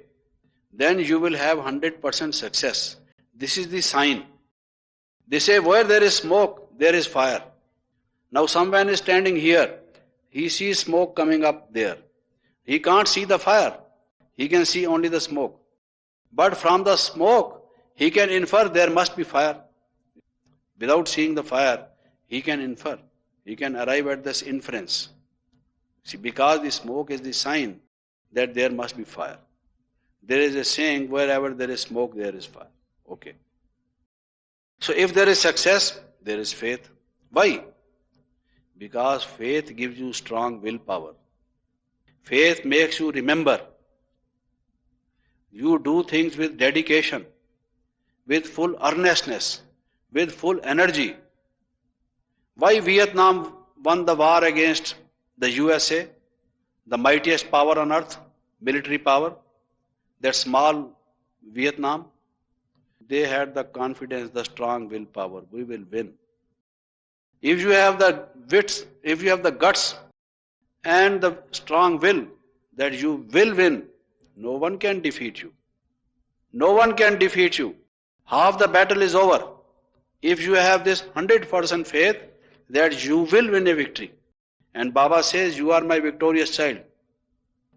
then you will have 100% success. This is the sign. They say, where there is smoke, there is fire. Now someone is standing here. He sees smoke coming up there. He can't see the fire. He can see only the smoke. But from the smoke, he can infer there must be fire. Without seeing the fire, he can infer. He can arrive at this inference. See, because the smoke is the sign that there must be fire. There is a saying, wherever there is smoke, there is fire. Okay. So if there is success, there is faith. Why? Because faith gives you strong willpower. Faith makes you remember. You do things with dedication, with full earnestness, with full energy. Why Vietnam won the war against the USA, the mightiest power on earth, military power? That small Vietnam, they had the confidence, the strong willpower. We will win. If you have the wits, if you have the guts and the strong will that you will win, no one can defeat you. No one can defeat you. Half the battle is over. If you have this 100% faith that you will win a victory. And Baba says, you are my victorious child.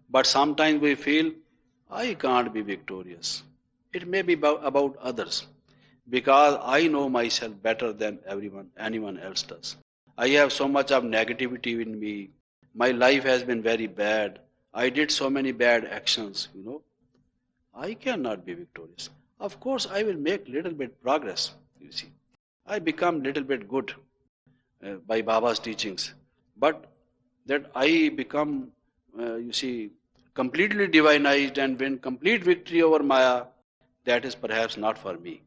But sometimes we feel, I can't be victorious. It may be about others. Because I know myself better than anyone else does. I have so much of negativity in me. My life has been very bad. I did so many bad actions, I cannot be victorious. Of course, I will make little bit progress, you see. I become little bit good by Baba's teachings. But that I become, completely divinized and win complete victory over Maya, that is perhaps not for me.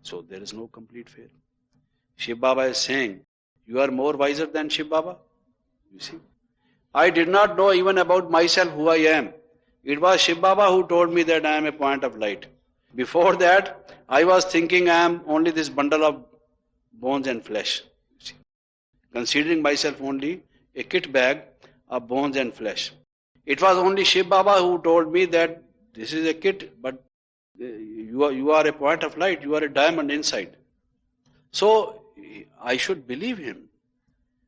So there is no complete faith. Shiv Baba is saying, you are more wiser than Shiv Baba. You see. I did not know even about myself who I am. It was Shiv Baba who told me that I am a point of light. Before that, I was thinking I am only this bundle of bones and flesh. You see. Considering myself only a kit bag of bones and flesh. It was only Shiv Baba who told me that this is a kit, but you are a point of light, you are a diamond inside. So, I should believe him.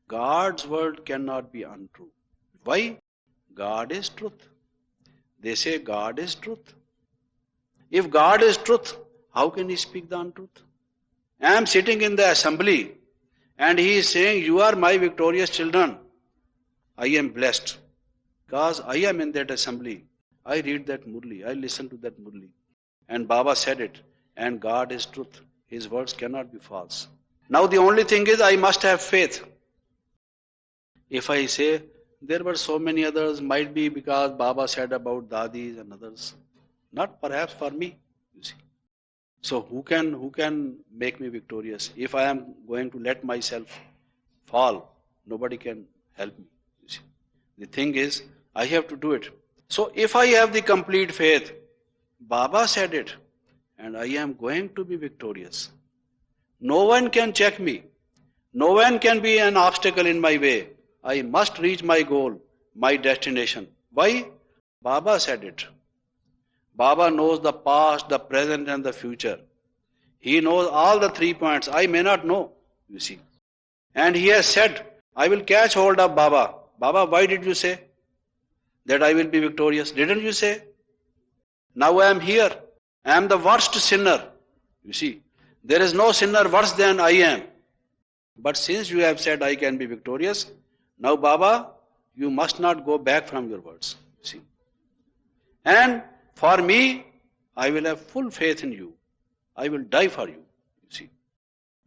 God's word cannot be untrue. Why? God is truth. They say God is truth. If God is truth, how can he speak the untruth? I am sitting in the assembly and he is saying, you are my victorious children. I am blessed. Because I am in that assembly. I read that Murli. I listen to that Murli. And Baba said it. And God is truth. His words cannot be false. Now the only thing is I must have faith. If I say, there were so many others, might be because Baba said about Dadis and others. Not perhaps for me, you see. So who can make me victorious? If I am going to let myself fall, nobody can help me, you see. The thing is, I have to do it. So if I have the complete faith, Baba said it, and I am going to be victorious. No one can check me. No one can be an obstacle in my way. I must reach my goal, my destination. Why? Baba said it. Baba knows the past, the present and the future. He knows all the 3 points. I may not know, you see. And he has said, I will catch hold of Baba. Baba, why did you say that I will be victorious? Didn't you say? Now I am here. I am the worst sinner. You see, there is no sinner worse than I am. But since you have said I can be victorious, now Baba, you must not go back from your words. You see. And for me, I will have full faith in you. I will die for you. You see.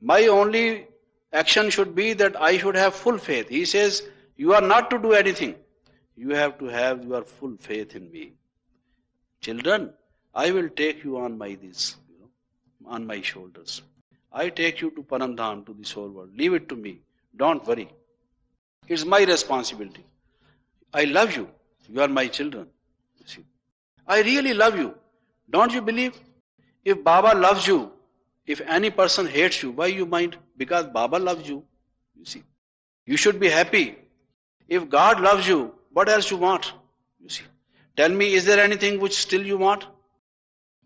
My only action should be that I should have full faith. He says, you are not to do anything. You have to have your full faith in me. Children, I will take you on my this. on my shoulders. I take you to Paramdham, to the soul world. Leave it to me. Don't worry. It's my responsibility. I love you. You are my children. You see. I really love you. Don't you believe? If Baba loves you, if any person hates you, why you mind? Because Baba loves you. You see. You should be happy. If God loves you, what else you want? You see. Tell me, is there anything which still you want?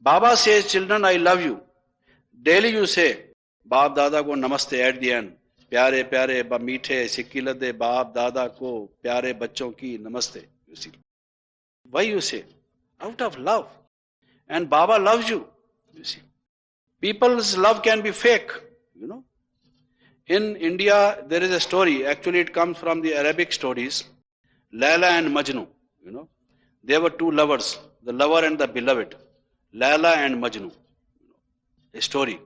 Baba says, children, I love you. Daily you say, Baap Dada ko namaste at the end. Pyare pyare meethe sikilade Baap Dada ko pyare bachon ki namaste. You see. Why you say? Out of love. And Baba loves you. You see. People's love can be fake. You know. In India, there is a story. Actually, it comes from the Arabic stories. Laila and Majnu. You know. They were two lovers. The lover and the beloved. Laila and Majnu. A story.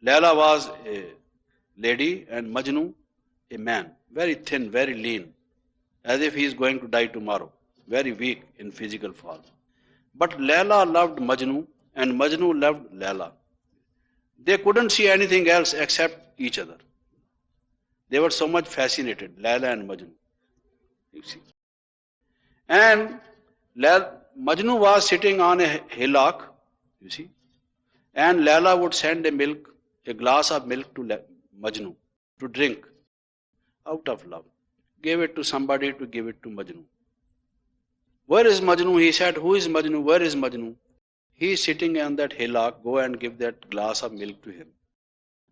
Laila was a lady and Majnu a man. Very thin, very lean. As if he is going to die tomorrow. Very weak in physical form. But Laila loved Majnu and Majnu loved Laila. They couldn't see anything else except each other. They were so much fascinated, Laila and Majnu. You see. And Majnu was sitting on a hillock, you see, and Laila would send a glass of milk to Majnu to drink out of love. Gave it to somebody to give it to Majnu. Where is Majnu? He said, who is Majnu? Where is Majnu? He is sitting on that hillock. Go and give that glass of milk to him.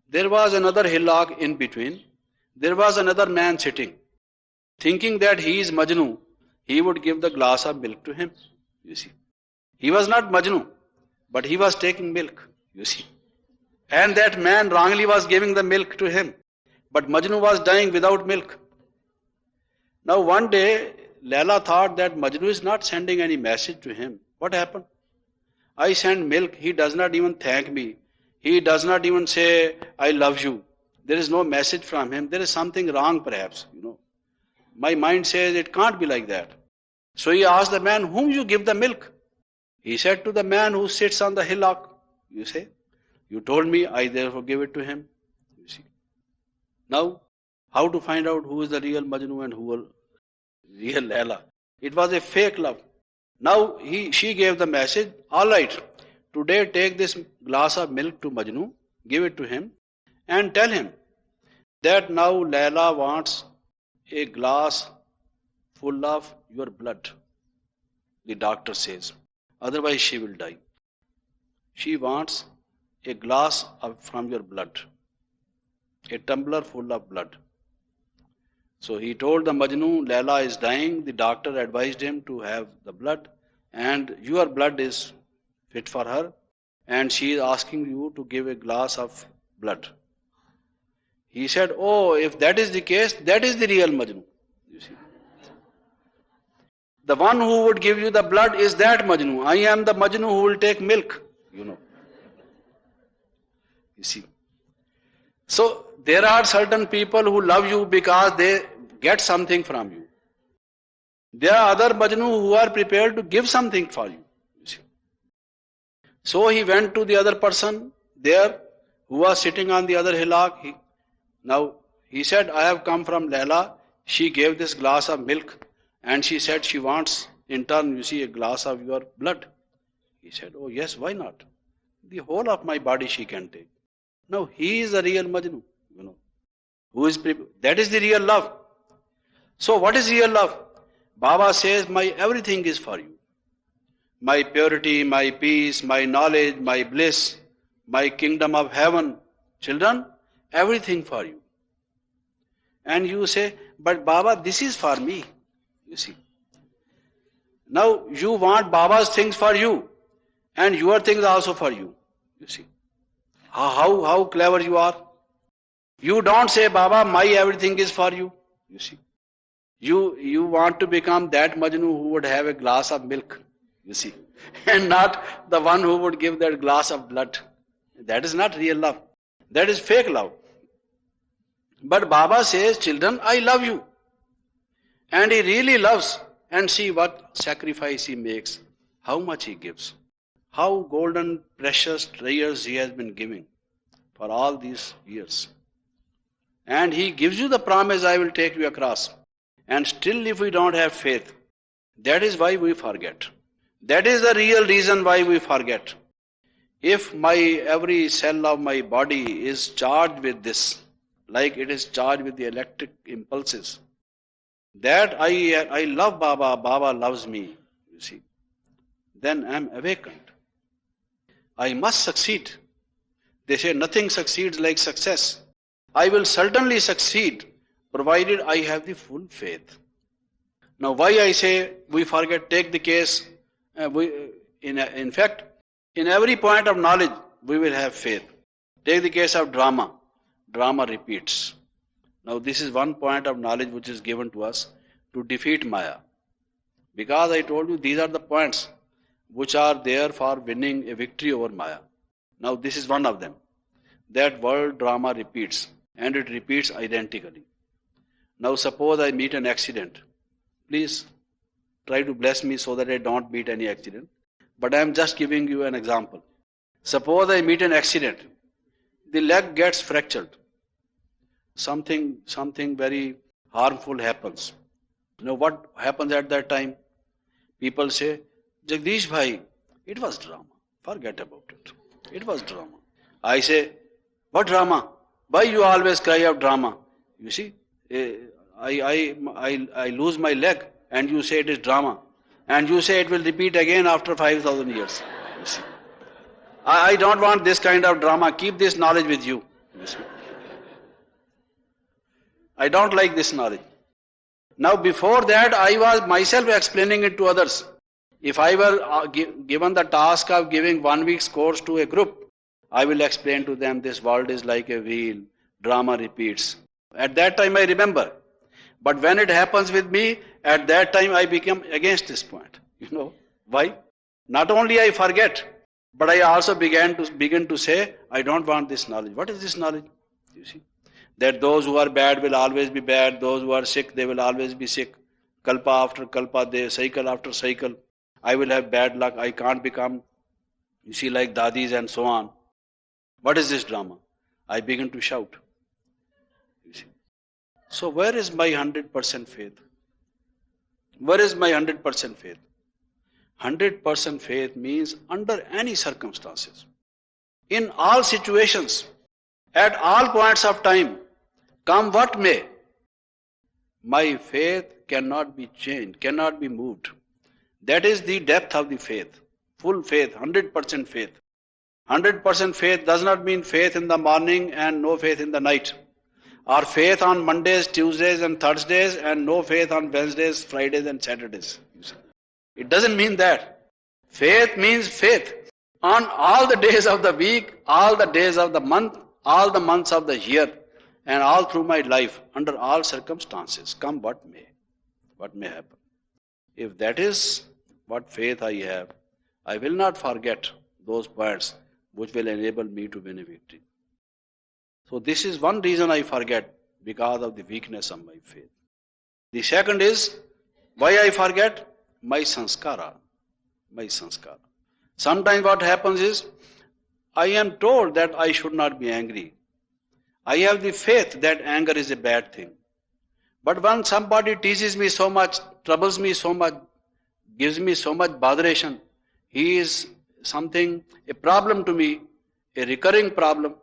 There was another hillock in between. There was another man sitting. Thinking that he is Majnu, he would give the glass of milk to him. You see. He was not Majnu, but he was taking milk. You see. And that man wrongly was giving the milk to him. But Majnu was dying without milk. Now one day, Laila thought that Majnu is not sending any message to him. What happened? I send milk. He does not even thank me. He does not even say, I love you. There is no message from him. There is something wrong perhaps. You know. My mind says it can't be like that. So he asked the man, whom you give the milk? He said to the man who sits on the hillock. You say, you told me, I therefore give it to him. You see. Now, how to find out who is the real Majnu and who is real Laila? It was a fake love. Now she gave the message, all right, today take this glass of milk to Majnu, give it to him, and tell him that now Laila wants a glass full of your blood. The doctor says, otherwise she will die. She wants a glass from your blood, a tumbler full of blood. So he told the Majnu, Laila is dying. The doctor advised him to have the blood, and your blood is fit for her, and she is asking you to give a glass of blood. He said, oh, if that is the case, that is the real Majnu. You see. The one who would give you the blood is that Majnu. I am the Majnu who will take milk, you know. You see. So there are certain people who love you because they get something from you. There are other Majnu who are prepared to give something for you. You see. So he went to the other person there who was sitting on the other hillock. Now he said, I have come from Laila. She gave this glass of milk and she said she wants in turn, you see, a glass of your blood. He said, oh yes, why not? The whole of my body she can take. Now he is the real Majnu, you know, who is that is the real love. So what is real love? Baba says, my everything is for you. My purity, my peace, my knowledge, my bliss, my kingdom of heaven. Children, everything for you. And you say, but Baba, this is for me. You see. Now you want Baba's things for you and your things also for you. You see. How clever you are. You don't say, Baba, my everything is for you. You see. You want to become that Majnu who would have a glass of milk. You see. And not the one who would give that glass of blood. That is not real love. That is fake love. But Baba says, children, I love you. And he really loves. And see what sacrifice he makes. How much he gives. how golden, precious treasures He has been giving for all these years. And He gives you the promise, I will take you across. And still if we don't have faith, that is why we forget. That is the real reason why we forget. If my every cell of my body is charged with this, like it is charged with the electric impulses, that I love Baba, Baba loves me, you see, then I am awakened. I must succeed. They say nothing succeeds like success. I will certainly succeed provided I have the full faith. Now why I say we forget, take the case, in fact, in every point of knowledge we will have faith. Take the case of drama. Drama repeats. Now this is one point of knowledge which is given to us to defeat Maya. Because I told you these are the points which are there for winning a victory over Maya. Now this is one of them. That world drama repeats, and it repeats identically. Now suppose I meet an accident. Please try to bless me so that I don't meet any accident. But I am just giving you an example. Suppose I meet an accident. The leg gets fractured. Something very harmful happens. You know what happens at that time? People say, Jagdish bhai, it was drama. Forget about it. It was drama. I say, what drama? Why you always cry of drama? You see, I lose my leg and you say it is drama. And you say it will repeat again after 5,000 years. You see. I don't want this kind of drama. Keep this knowledge with you. You see. I don't like this knowledge. Now before that I was myself explaining it to others. If I were given the task of giving 1 week's course to a group, I will explain to them this world is like a wheel, drama repeats. At that time I remember. But when it happens with me, at that time I become against this point. You know why? Not only I forget, but I also begin to say, I don't want this knowledge. What is this knowledge? You see, that those who are bad will always be bad, those who are sick, they will always be sick. Kalpa after kalpa, they cycle after cycle. I will have bad luck, I can't become, you see, like dadis and so on. What is this drama? I begin to shout. You see. So where is my 100% faith? Where is my 100% faith? 100% faith means under any circumstances, in all situations, at all points of time, come what may, my faith cannot be changed, cannot be moved. That is the depth of the faith. Full faith, 100% faith. 100% faith does not mean faith in the morning and no faith in the night. Or faith on Mondays, Tuesdays and Thursdays and no faith on Wednesdays, Fridays and Saturdays. It doesn't mean that. Faith means faith on all the days of the week, all the days of the month, all the months of the year, and all through my life, under all circumstances, come what may happen. If that is what faith I have, I will not forget those points which will enable me to win a victory. So this is one reason I forget, because of the weakness of my faith. The second is, why I forget? My sanskara. Sometimes what happens is, I am told that I should not be angry. I have the faith that anger is a bad thing. But when somebody teases me so much, troubles me so much, gives me so much botheration, he is something, a problem to me, a recurring problem,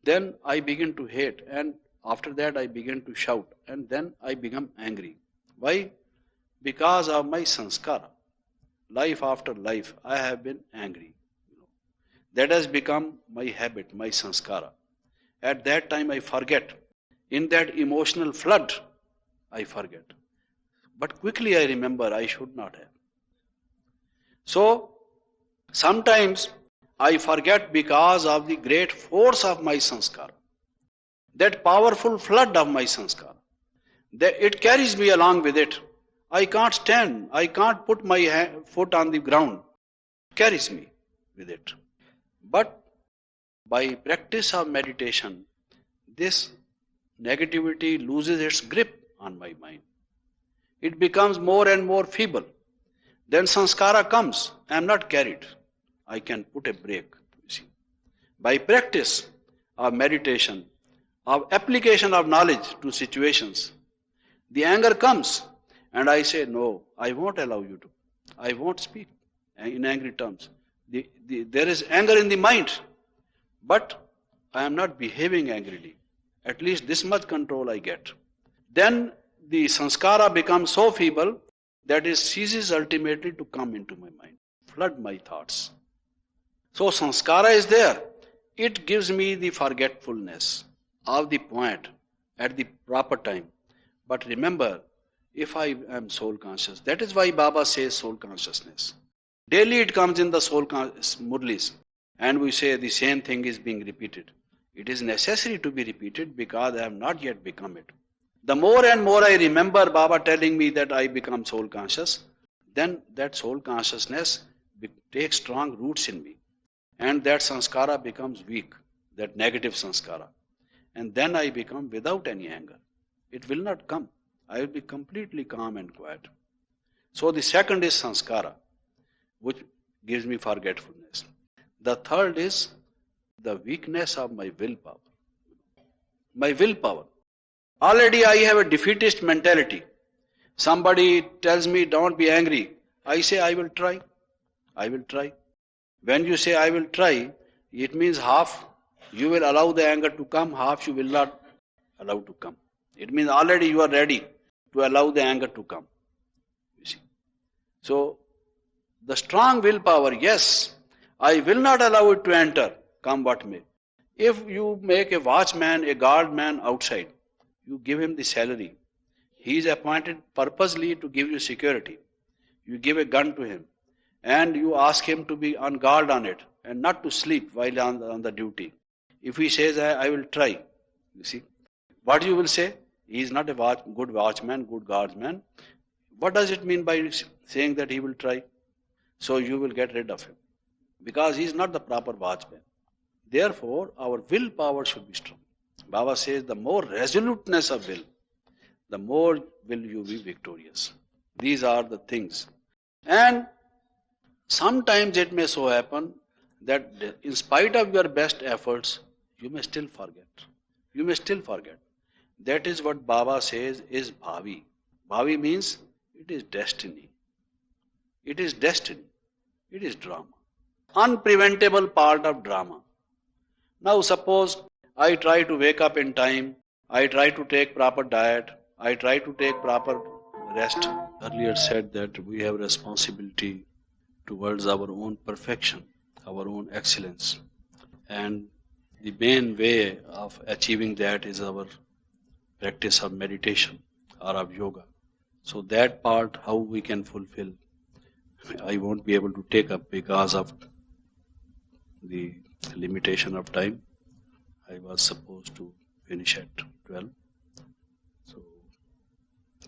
then I begin to hate, and after that I begin to shout, and then I become angry. Why? Because of my sanskara. Life after life, I have been angry. That has become my habit, my sanskara. At that time I forget. In that emotional flood, I forget. But quickly I remember I should not have. So, sometimes I forget because of the great force of my sanskara. That powerful flood of my sanskara. It carries me along with it. I can't stand. I can't put my foot on the ground. It carries me with it. But by practice of meditation, this negativity loses its grip on my mind. It becomes more and more feeble. Then sanskara comes. I am not carried. I can put a break. You see. By practice of meditation, of application of knowledge to situations, the anger comes and I say, no, I won't allow you to. I won't speak in angry terms. There is anger in the mind, but I am not behaving angrily. At least this much control I get. Then the sanskara becomes so feeble that it ceases ultimately to come into my mind, flood my thoughts. So sanskara is there. It gives me the forgetfulness of the point at the proper time. But remember, if I am soul conscious, that is why Baba says soul consciousness. Daily it comes in the soul murlis, and we say the same thing is being repeated. It is necessary to be repeated because I have not yet become it. The more and more I remember Baba telling me that I become soul conscious, then that soul consciousness takes strong roots in me. And that sanskara becomes weak, that negative sanskara. And then I become without any anger. It will not come. I will be completely calm and quiet. So the second is sanskara, which gives me forgetfulness. The third is the weakness of my willpower. My willpower. Already I have a defeatist mentality. Somebody tells me don't be angry. I say I will try. I will try. When you say I will try, it means half you will allow the anger to come, half you will not allow to come. It means already you are ready to allow the anger to come. You see. So, the strong willpower, yes, I will not allow it to enter, come what may. If you make a watchman, a guardman outside, you give him the salary. He is appointed purposely to give you security. You give a gun to him and you ask him to be on guard on it and not to sleep while on the duty. If he says, I will try, you see, what you will say? He is not a good watchman, good guardsman. What does it mean by saying that he will try? So you will get rid of him because he is not the proper watchman. Therefore, our willpower should be strong. Baba says the more resoluteness of will, the more will you be victorious. These are the things. And sometimes it may so happen that in spite of your best efforts, you may still forget. You may still forget. That is what Baba says is bhavi. Bhavi means it is destiny. It is destiny. It is drama. Unpreventable part of drama. Now suppose I try to wake up in time, I try to take proper diet, I try to take proper rest. Earlier said that we have responsibility towards our own perfection, our own excellence. And the main way of achieving that is our practice of meditation or of yoga. So that part, how we can fulfill, I won't be able to take up because of the limitation of time. I was supposed to finish at 12. So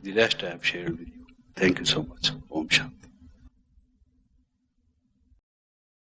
the rest I have shared with you. Thank you so much. Om Shanti.